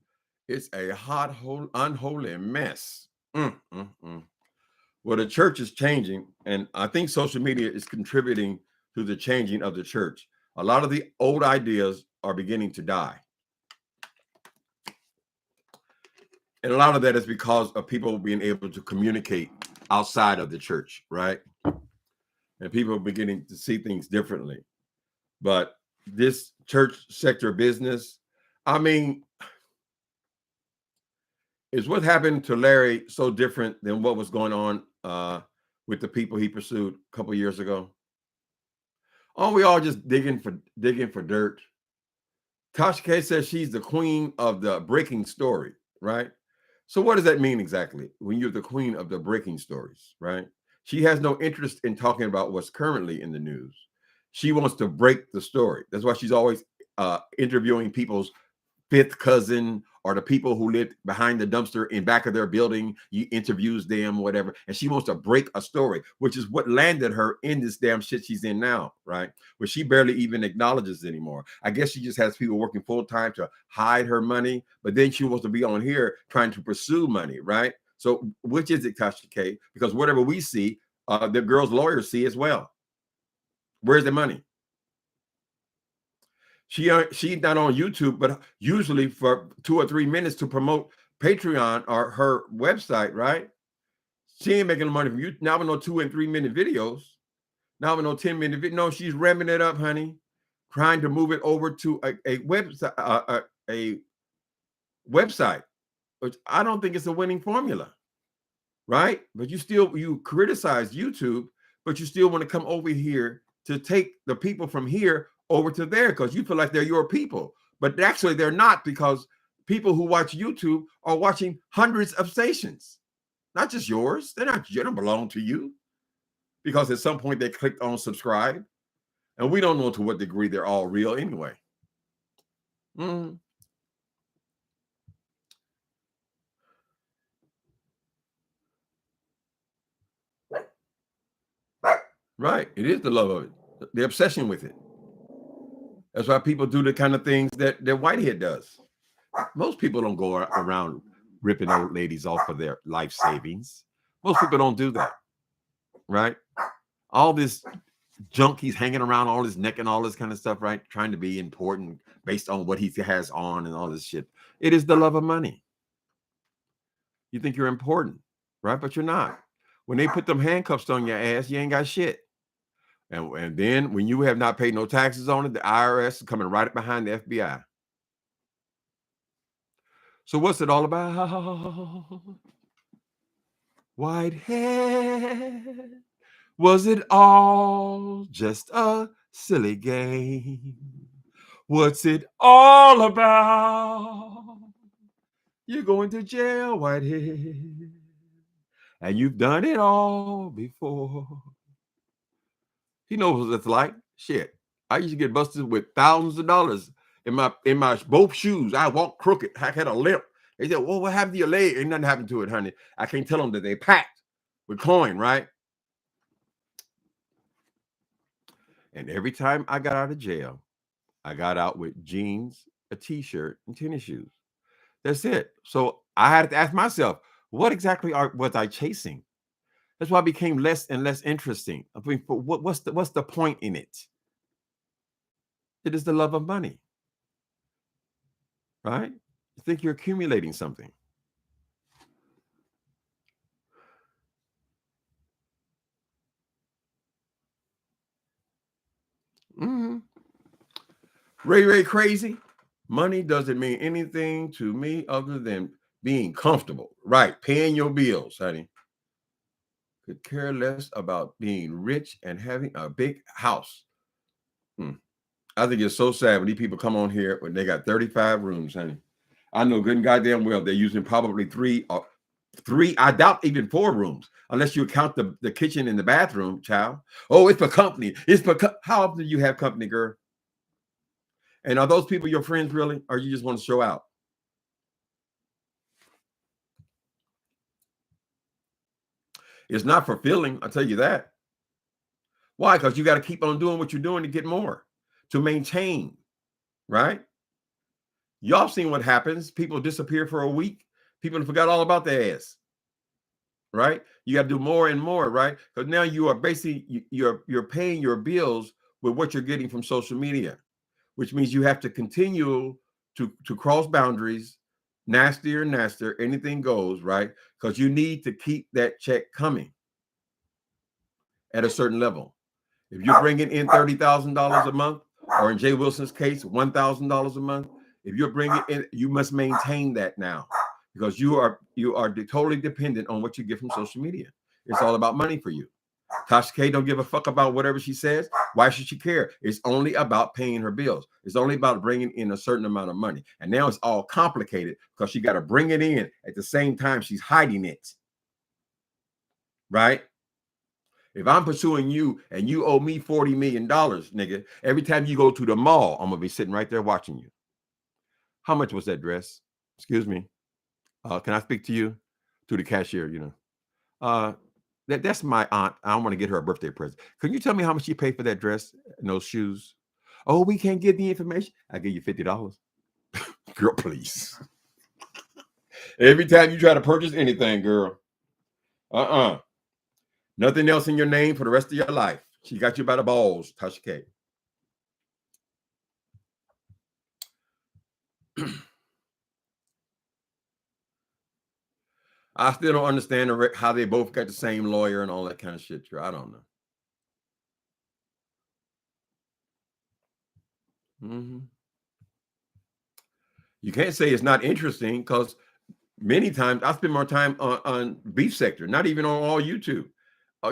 [SPEAKER 1] It's a hot, unholy mess. Well, the church is changing, and I think social media is contributing to the changing of the church. A lot of the old ideas are beginning to die. And a lot of that is because of people being able to communicate outside of the church, right? And people are beginning to see things differently. But this church sector business, I mean, is what happened to Larry so different than what was going on with the people he pursued a couple years ago? Aren't we all just digging for dirt? Tasha K says she's the queen of the breaking story, right? So what does that mean exactly when you're the queen of the breaking stories, right? She has no interest in talking about what's currently in the news. She wants to break the story. That's why she's always interviewing people's fifth cousin or the people who lived behind the dumpster in back of their building. You interviews them, whatever. And she wants to break a story, which is what landed her in this damn shit she's in now, right? Where she barely even acknowledges anymore. I guess she just has people working full time to hide her money, but then she wants to be on here trying to pursue money, right? So which is it, Tasha K? Because whatever we see, the girl's lawyers see as well. Where's the money? She's not on YouTube, but usually for 2 or 3 minutes to promote Patreon or her website, right? She ain't making money from you. Now we know 2 and 3 minute videos. Now we know 10-minute video. No, she's ramming it up, honey, trying to move it over to a website, which I don't think it's a winning formula, right? But you criticize YouTube, but you still want to come over here to take the people from here over to there because you feel like they're your people. But actually they're not, because people who watch YouTube are watching hundreds of stations, not just yours. They don't belong to you, because at some point they clicked on subscribe, and we don't know to what degree they're all real anyway. Right. It is the love of it, the obsession with it. That's why people do the kind of things that Whitehead does. Most people don't go around ripping old ladies off of their life savings. Most people don't do that, right? All this junk he's hanging around, all his neck and all this kind of stuff, right? Trying to be important based on what he has on and all this shit. It is the love of money. You think you're important, right? But you're not. When they put them handcuffs on your ass, you ain't got shit. And then when you have not paid no taxes on it, the IRS is coming right behind the FBI. So what's it all about? Whitehead, was it all just a silly game? What's it all about? You're going to jail, Whitehead, and you've done it all before. He knows what it's like. Shit, I used to get busted with thousands of dollars in my both shoes. I walked crooked. I had a limp. They said, "Well, what happened to your leg?" Ain't nothing happened to it, honey. I can't tell them that they packed with coin, right? And every time I got out of jail, I got out with jeans, a t-shirt, and tennis shoes. That's it. So I had to ask myself, what exactly was I chasing? That's why it became less and less interesting. I mean, what's the point in it? It is the love of money, right? You think you're accumulating something. Ray crazy. Money doesn't mean anything to me other than being comfortable, right? Paying your bills, honey. Could care less about being rich and having a big house. I think it's so sad when these people come on here when they got 35 rooms, honey. I know good and goddamn well they're using probably three, I doubt even 4 rooms, unless you count the kitchen and the bathroom, child. Oh, it's for company. It's for how often do you have company, girl? And are those people your friends really, or you just want to show out? It's not fulfilling, I'll tell you that. Why? Because you got to keep on doing what you're doing to get more, to maintain, right? Y'all seen what happens. People disappear for a week. People forgot all about their ass, right? You got to do more and more, right? Because now you are basically, you're paying your bills with what you're getting from social media, which means you have to continue to cross boundaries, nastier and nastier, anything goes, right? Because you need to keep that check coming at a certain level. If you're bringing in $30,000 a month, or in Jay Wilson's case, $1,000 a month, if you're bringing in, you must maintain that now, because you are totally dependent on what you get from social media. It's all about money for you. Tasha K don't give a fuck about whatever she says. Why should she care? It's only about paying her bills. It's only about bringing in a certain amount of money. And now it's all complicated because she got to bring it in at the same time she's hiding it. Right? If I'm pursuing you and you owe me $40 million, nigga, every time you go to the mall, I'm going to be sitting right there watching you. How much was that dress? Excuse me. Can I speak to you? To the cashier, you know. That's my aunt. I want to get her a birthday present. Can you tell me how much she paid for that dress and those shoes? Oh, we can't get the information. I give you $50. Girl, please. Every time you try to purchase anything, girl. Nothing else in your name for the rest of your life. She got you by the balls, Tasha K. I still don't understand how they both got the same lawyer and all that kind of shit. I don't know. You can't say it's not interesting, because many times I spend more time on Beef Sector, not even on all YouTube.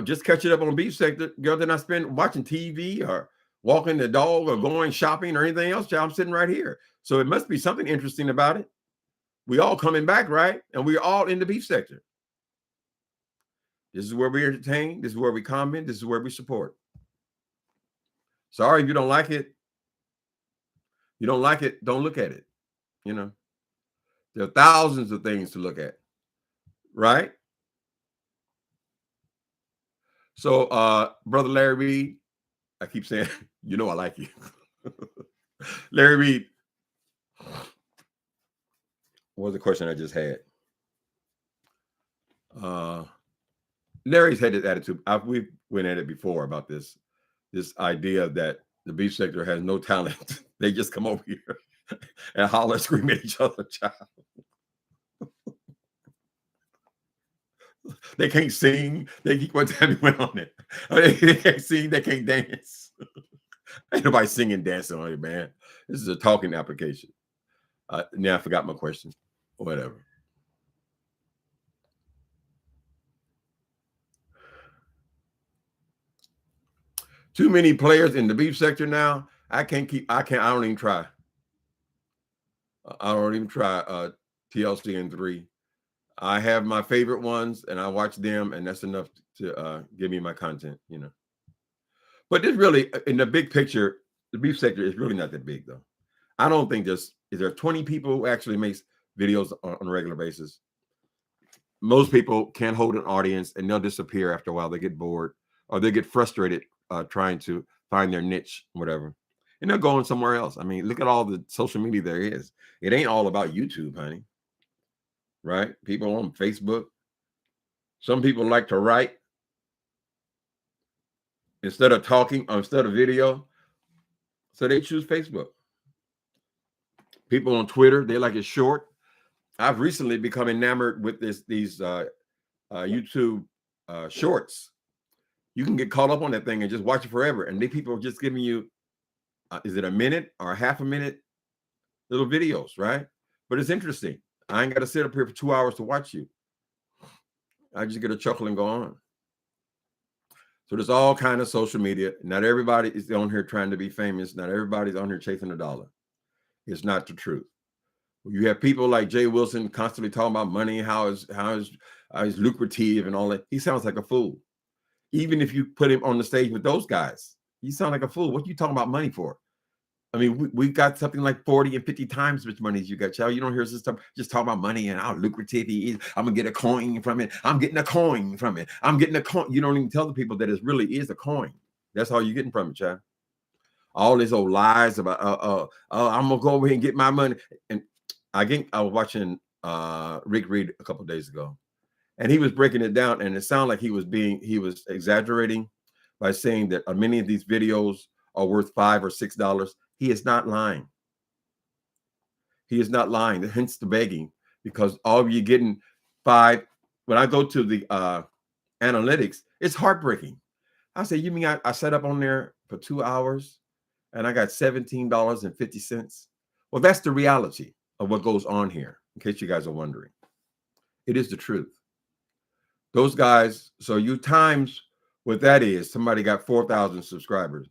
[SPEAKER 1] Just catch it up on Beef Sector, girl, than I spend watching TV or walking the dog or going shopping or anything else. I'm sitting right here. So it must be something interesting about it. We all coming back, right? And we're all in the Beef Sector. This is where we entertain. This is where we comment. This is where we support. Sorry if you don't like it. You don't like it, don't look at it. You know, there are thousands of things to look at, right? So, Brother Larry Reed, I keep saying, you know I like you. Larry Reed, what was the question I just had? Larry's had this attitude. We went at it before about this idea that the Beef Sector has no talent. They just come over here and holler, scream at each other, child. They can't sing. They keep what time you went on it. They can't sing. They can't dance. Ain't nobody singing, dancing on it, man. This is a talking application. Now I forgot my question. Whatever. Too many players in the Beef Sector now. I don't even try. I don't even try TLC and 3. I have my favorite ones and I watch them, and that's enough to give me my content, you know. But this really, in the big picture, the Beef Sector is really not that big, though. I don't think is there 20 people who actually makes videos on a regular basis. Most people can't hold an audience and they'll disappear after a while. They get bored or they get frustrated trying to find their niche, whatever. And they're going somewhere else. I mean, look at all the social media there is. It ain't all about YouTube, honey. Right? People on Facebook. Some people like to write instead of talking or instead of video. So they choose Facebook. People on Twitter, they like it short. I've recently become enamored with these YouTube shorts. You can get caught up on that thing and just watch it forever. And people are just giving you, is it a minute or a half a minute little videos, right? But it's interesting. I ain't got to sit up here for 2 hours to watch you. I just get a chuckle and go on. So there's all kind of social media. Not everybody is on here trying to be famous. Not everybody's on here chasing a dollar. It's not the truth. You have people like Jay Wilson constantly talking about money, how is lucrative and all that. He sounds like a fool. Even if you put him on the stage with those guys, you sound like a fool. What are you talking about money for? I mean, we got something like 40 and 50 times as much money as you got, child. You don't hear this stuff just talking about money and how lucrative he is. I'm gonna get a coin from it. I'm getting a coin from it. I'm getting a coin. You don't even tell the people that it really is a coin. That's all you're getting from it, child. All these old lies about I'm gonna go over here and get my money. And I was watching Rick Reed a couple of days ago, and he was breaking it down, and it sounded like he was exaggerating by saying that many of these videos are worth $5 or $6. He is not lying. He is not lying. Hence the begging, because all you're getting $5. When I go to the analytics, it's heartbreaking. I say, you mean I sat up on there for 2 hours and I got $17.50? Well, that's the reality of what goes on here, in case you guys are wondering. It is the truth. Those guys, so you times what that is, somebody got 4,000 subscribers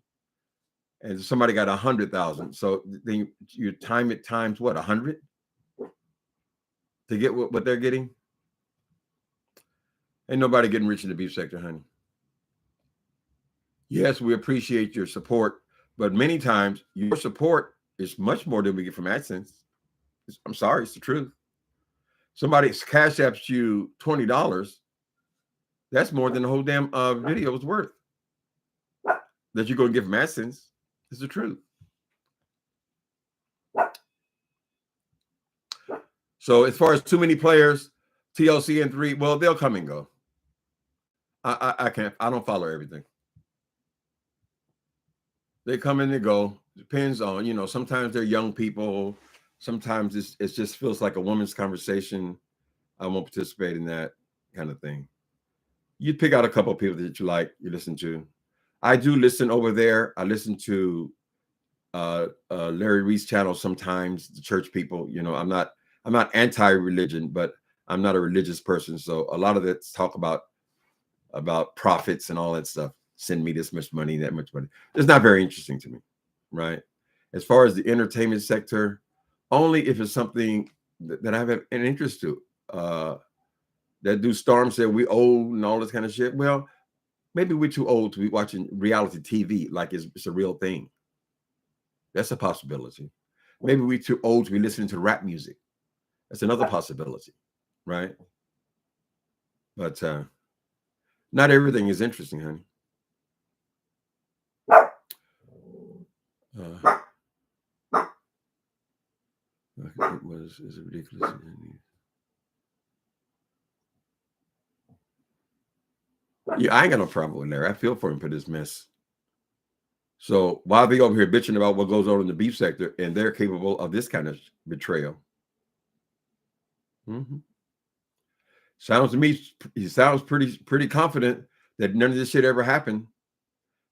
[SPEAKER 1] and somebody got 100,000. So then you time it times what, 100 to get what they're getting? Ain't nobody getting rich in the beef sector, honey. Yes, we appreciate your support, but many times your support is much more than we get from AdSense. I'm sorry, it's the truth. Somebody cash apps you $20. That's more than the whole damn video was worth that you're going to get from AdSense. It's the truth. So as far as too many players, TLC and 3, well, they'll come and go. I can't. I don't follow everything. They come and they go. Depends on, sometimes they're young people. Sometimes it just feels like a woman's conversation. I won't participate in that kind of thing. You pick out a couple of people that you like, you listen to. I do listen over there. I listen to Larry Reed's channel sometimes, the church people. I'm not anti-religion, but I'm not a religious person. So a lot of that's talk about profits and all that stuff. Send me this much money, that much money. It's not very interesting to me, right? As far as the entertainment sector, only if it's something that I have an interest to. That dude Storm said we old and all this kind of shit. Well, maybe we're too old to be watching reality TV like it's a real thing. That's a possibility. Maybe we're too old to be listening to rap music. That's another possibility, right? But not everything is interesting, honey. Is it ridiculous? Yeah, I ain't got no problem with Larry. I feel for him for this mess. So while they over here bitching about what goes on in the beef sector, and they're capable of this kind of betrayal. Sounds to me, he sounds pretty confident that none of this shit ever happened.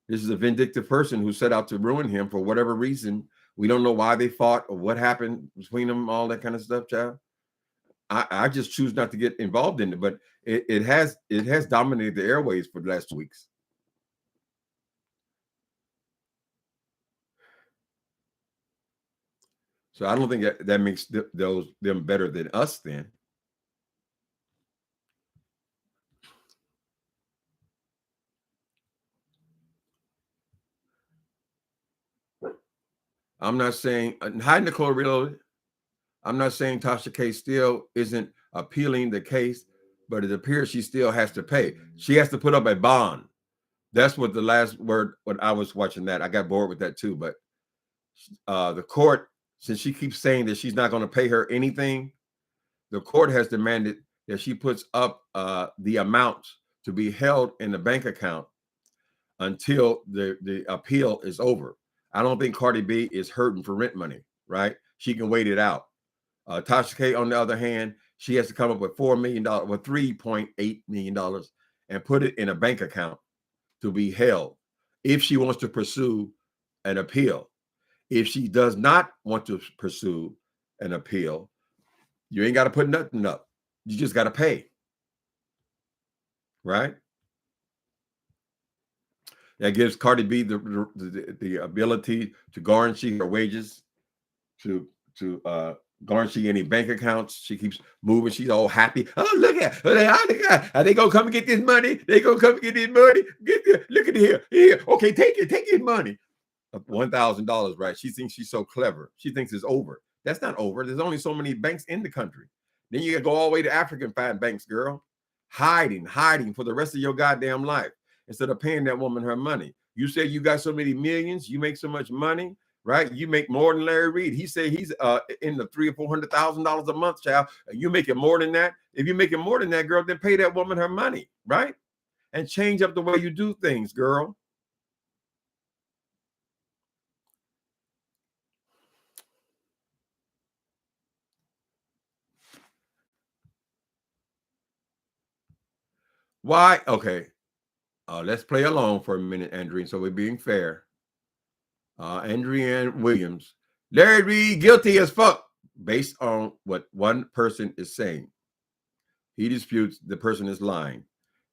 [SPEAKER 1] This is a vindictive person who set out to ruin him for whatever reason. We don't know why they fought or what happened between them, all that kind of stuff, child. I just choose not to get involved in it, but it has dominated the airways for the last 2 weeks. So I don't think that makes them better than us then. I'm not saying, hi, Nicole Reloaded. I'm not saying Tasha K still isn't appealing the case, but it appears she still has to pay. She has to put up a bond. That's what the last word when I was watching that. I got bored with that too. But the court, since she keeps saying that she's not going to pay her anything, the court has demanded that she puts up the amount to be held in the bank account until the appeal is over. I don't think Cardi B is hurting for rent money, right? She can wait it out. Tasha K, on the other hand, she has to come up with $4 million, with $3.8 million, and put it in a bank account to be held if she wants to pursue an appeal. If she does not want to pursue an appeal, you ain't got to put nothing up. You just got to pay, right? That gives Cardi B the ability to guarantee her wages, to guarantee any bank accounts. She keeps moving. She's all happy. Oh, look at are they gonna come and get this money? They gonna come and get this money? Look at here. Here. Okay, take his money. $1,000, right? She thinks she's so clever. She thinks it's over. That's not over. There's only so many banks in the country. Then you gotta go all the way to Africa and find banks, girl. Hiding for the rest of your goddamn life instead of paying that woman her money. You say you got so many millions, you make so much money, right? You make more than Larry Reid. He said he's in the $300,000 or $400,000 a month, child. You making more than that. If you're making more than that, girl, then pay that woman her money, right? And change up the way you do things, girl. Why? Okay. Let's play along for a minute, Andrian, so we're being fair. Andrian Williams. Larry Reid guilty as fuck based on what one person is saying. He disputes the person is lying.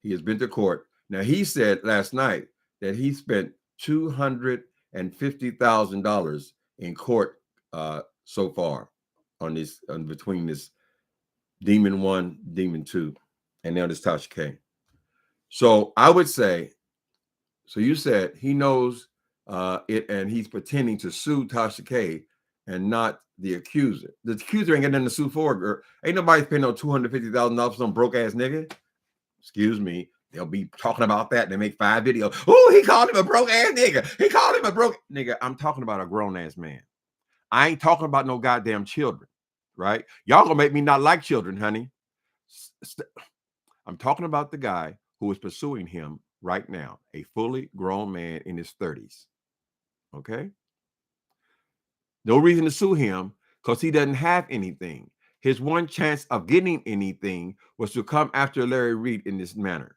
[SPEAKER 1] He has been to court. Now, he said last night that he spent $250,000 in court so far on this between this Demon 1, Demon 2, and now this Tasha K. So I would say, so you said he knows it and he's pretending to sue Tasha K and not the accuser. The accuser ain't got nothing to sue for, girl. Ain't nobody paying no $250,000 for some broke ass nigga. Excuse me. They'll be talking about that. They make 5 videos. Oh, he called him a broke ass nigga. He called him a broke nigga. I'm talking about a grown ass man. I ain't talking about no goddamn children, right? Y'all gonna make me not like children, honey. I'm talking about the guy who is pursuing him right now, a fully grown man in his 30s. Okay? No reason to sue him because he doesn't have anything. His one chance of getting anything was to come after Larry Reid in this manner.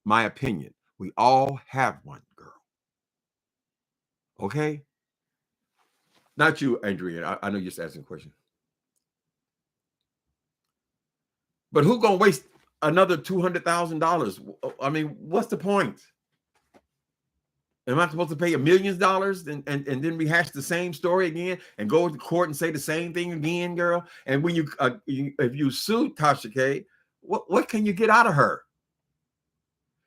[SPEAKER 1] My opinion. We all have one, girl. Okay? Not you, Andrea. I know you're just asking a question. But who gonna waste another $200,000? I mean, what's the point? Am I supposed to pay $1 million and then rehash the same story again and go to court and say the same thing again, girl? And when if you sue Tasha K, what can you get out of her?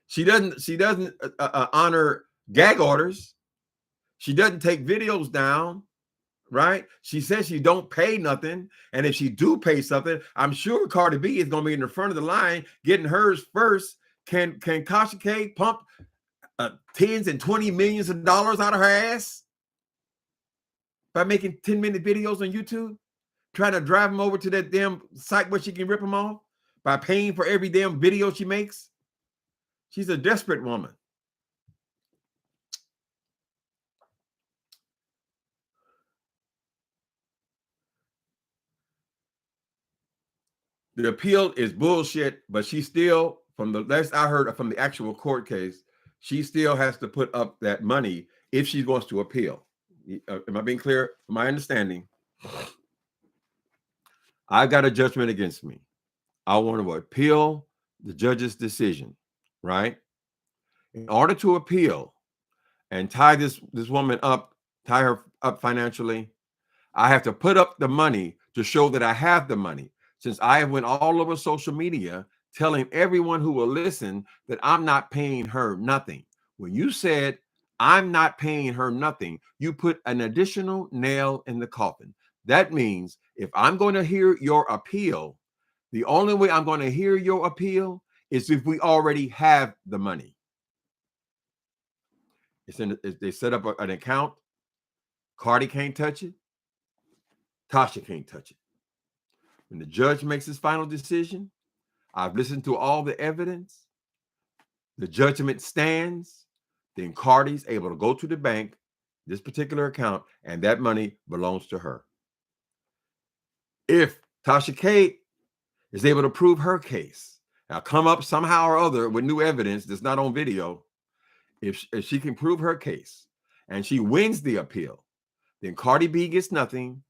[SPEAKER 1] She doesn't honor gag orders. She doesn't take videos down, right? She says she don't pay nothing, and if she do pay something, I'm sure Cardi B is gonna be in the front of the line getting hers first. Can Tasha K pump tens and 20 millions of dollars out of her ass by making 10-minute videos on YouTube, trying to drive them over to that damn site where she can rip them off by paying for every damn video she makes? She's a desperate woman. The appeal is bullshit, but she still, from the last I heard from the actual court case, she still has to put up that money if she wants to appeal. Am I being clear? From my understanding, I got a judgment against me. I want to appeal the judge's decision, right? In order to appeal and tie this woman up, tie her up financially, I have to put up the money to show that I have the money. Since I have went all over social media telling everyone who will listen that I'm not paying her nothing. When you said I'm not paying her nothing, you put an additional nail in the coffin. That means if I'm going to hear your appeal, the only way I'm going to hear your appeal is if we already have the money. They set up an account. Cardi can't touch it. Tasha can't touch it. When the judge makes his final decision, I've listened to all the evidence. The judgment stands. Then Cardi's able to go to the bank, this particular account, and that money belongs to her. If Tasha K is able to prove her case, now come up somehow or other with new evidence that's not on video, if she can prove her case and she wins the appeal, then Cardi B gets nothing,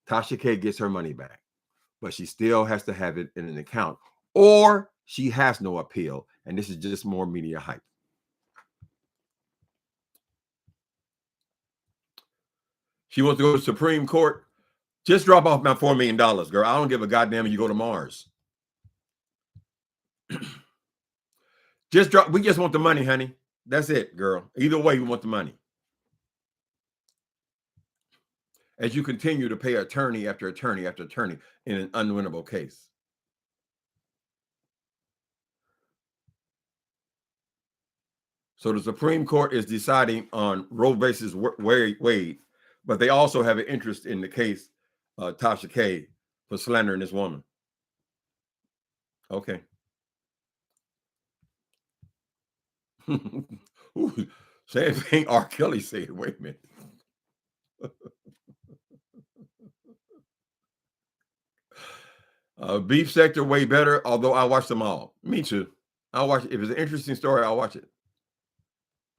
[SPEAKER 1] Tasha K gets her money back. But she still has to have it in an account, or she has no appeal, and this is just more media hype. She wants to go to Supreme Court. Just drop off my $4 million, girl. I don't give a goddamn if you go to Mars. Just drop. We just want the money, honey. That's it, girl. Either way, we want the money. As you continue to pay attorney after attorney after attorney in an unwinnable case. So the Supreme Court is deciding on Roe versus Wade, but they also have an interest in the case Tasha K for slandering this woman. Okay. Ooh, same thing R. Kelly said. Wait a minute. Beef sector way better, although I watch them all. Me too. I'll watch it. If it's an interesting story, I'll watch it.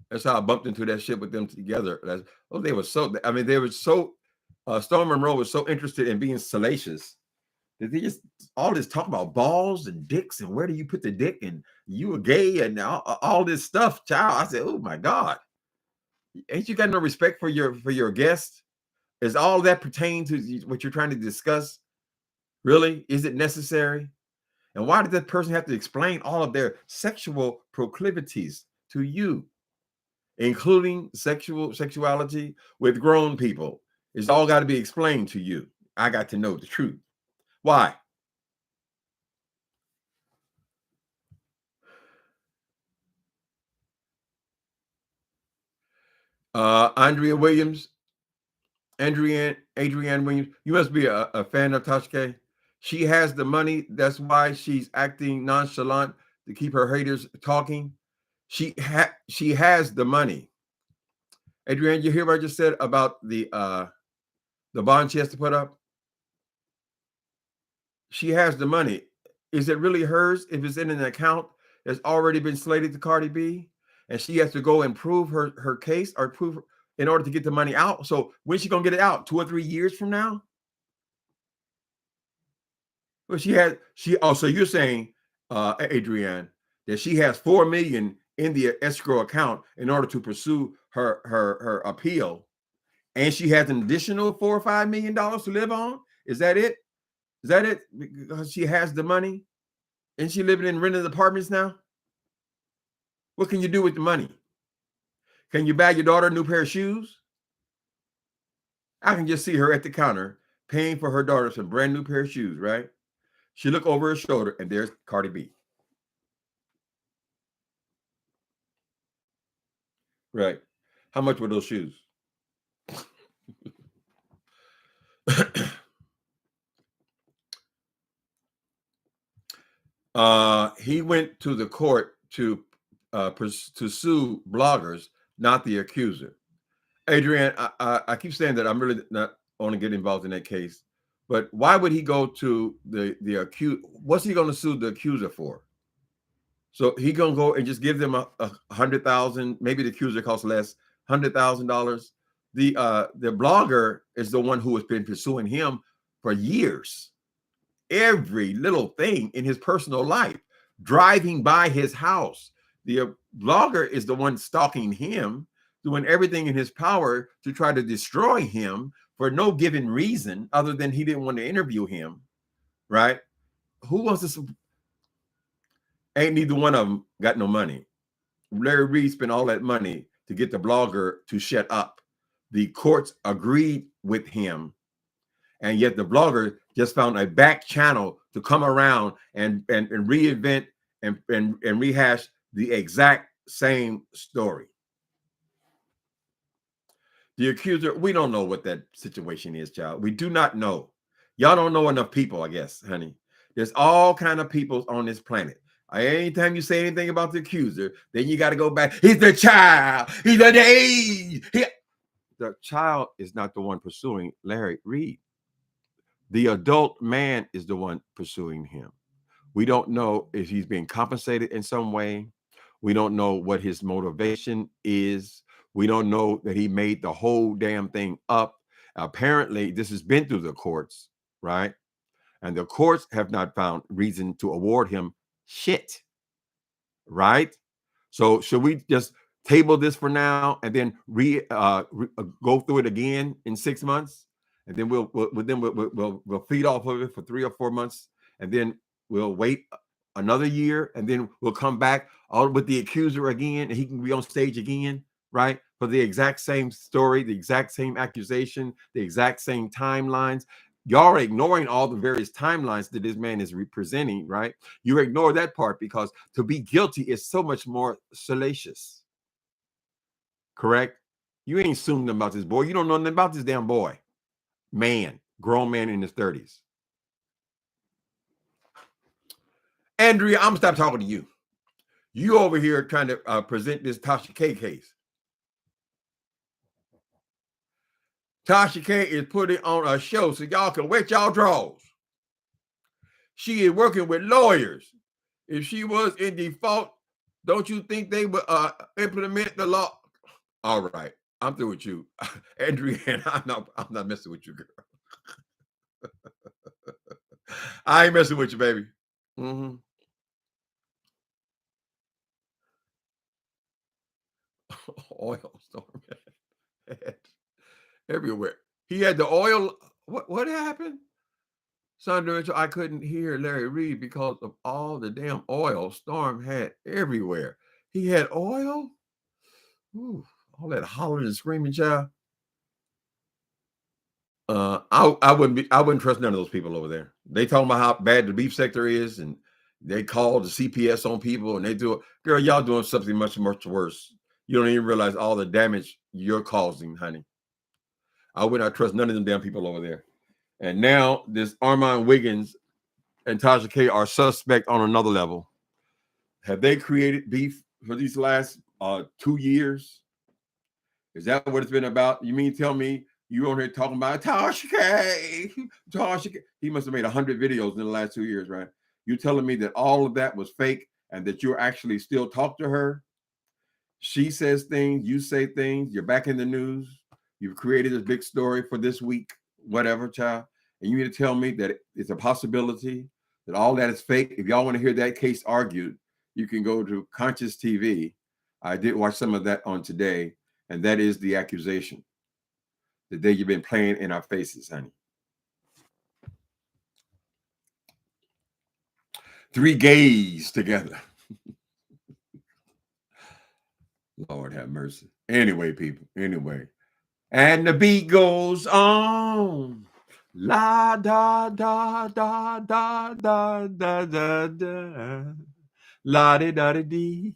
[SPEAKER 1] That's how I bumped into that shit with them together. They were so, I mean, they were so, Storm Monroe was so interested in being salacious that they just, all this talk about balls and dicks and where do you put the dick and you were gay and all this stuff, child. I said, oh my God. Ain't you got no respect for your guest? Is all that pertain to what you're trying to discuss? Really? Is it necessary? And why did that person have to explain all of their sexual proclivities to you, including sexuality with grown people? It's all got to be explained to you. I got to know the truth. Why? Adrienne Williams, you must be a fan of Tasha K. She has the money. That's why she's acting nonchalant to keep her haters talking. She has the money. Adrienne, you hear what I just said about the bond she has to put up? She has the money. Is it really hers if it's in an account that's already been slated to Cardi B? And she has to go and prove her case or prove in order to get the money out. So when's she gonna get it out? 2 or 3 years from now? Well, so you're saying, Adrienne, that she has $4 million in the escrow account in order to pursue her appeal, and she has an additional $4 or $5 million to live on. Is that it? Is that it? Because she has the money, and she living in rented apartments now. What can you do with the money? Can you buy your daughter a new pair of shoes? I can just see her at the counter paying for her daughter some brand new pair of shoes, right? She look over her shoulder, and there's Cardi B. Right. How much were those shoes? He went to the court to sue bloggers, not the accuser. Adrienne, I keep saying that I'm really not want to get involved in that case, but why would he go to the accused? What's he going to sue the accuser for? So he gonna go and just give them a $100,000, maybe the accuser costs less, $100,000. The blogger is the one who has been pursuing him for years. Every little thing in his personal life, driving by his house. The blogger is the one stalking him, doing everything in his power to try to destroy him for no given reason other than he didn't want to interview him, right? Who wants to? Ain't neither one of them got no money. Larry Reid spent all that money to get the blogger to shut up. The courts agreed with him, and yet the blogger just found a back channel to come around and reinvent and rehash the exact same story. The accuser, we don't know what that situation is, child. We do not know. Y'all don't know enough people, I guess, honey. There's all kind of people on this planet. Anytime you say anything about the accuser, then you got to go back. He's the child. He's the age. The child is not the one pursuing Larry Reid. The adult man is the one pursuing him. We don't know if he's being compensated in some way. We don't know what his motivation is. We don't know that he made the whole damn thing up. Apparently, this has been through the courts, right? And the courts have not found reason to award him shit, right? So should we just table this for now, and then go through it again in 6 months, and then we'll feed off of it for 3 or 4 months, and then we'll wait another year, and then we'll come back all with the accuser again, and he can be on stage again, right? For the exact same story, the exact same accusation, the exact same timelines. Y'all are ignoring all the various timelines that this man is representing, right? You ignore that part because to be guilty is so much more salacious. Correct? You ain't assuming about this boy. You don't know nothing about this damn boy. Man, grown man in his 30s. Andrea, I'm gonna stop talking to you. You over here trying to present this Tasha K case. Tasha K is putting on a show so y'all can wet y'all drawers. She is working with lawyers. If she was in default, don't you think they would implement the law? All right, I'm through with you, Andrea. I'm not messing with you, girl. I ain't messing with you, baby. Oil storm everywhere. He had the oil. What happened? Sandra, I couldn't hear Larry Reed because of all the damn oil Storm had everywhere. He had oil. Ooh, all that hollering and screaming, child. I wouldn't trust none of those people over there. They talking about how bad the beef sector is, and they call the CPS on people, and they do it. Girl, y'all doing something much, much worse. You don't even realize all the damage you're causing, honey. I would not trust none of them damn people over there. And now this Armand Wiggins and Tasha K are suspect on another level. Have they created beef for these last 2 years? Is that what it's been about? You mean tell me you on here talking about Tasha K? Tasha K. He must have made 100 videos in the last 2 years, right? You telling me that all of that was fake and that you're actually still talk to her? She says things, you say things, you're back in the news. You've created this big story for this week, whatever, child. And you need to tell me that it's a possibility that all that is fake. If y'all want to hear that case argued, you can go to Conscious TV. I did watch some of that on today, and that is the accusation. The day you've been playing in our faces, honey. 3 gays together. Lord have mercy. Anyway, people, anyway. And the beat goes on. La da da da da da da da da. La di da di dee.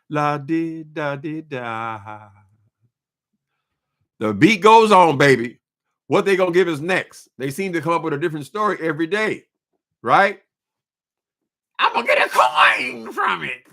[SPEAKER 1] La di da di da. The beat goes on, baby. What they gonna give us next? They seem to come up with a different story every day, right? I'm gonna get a coin from it.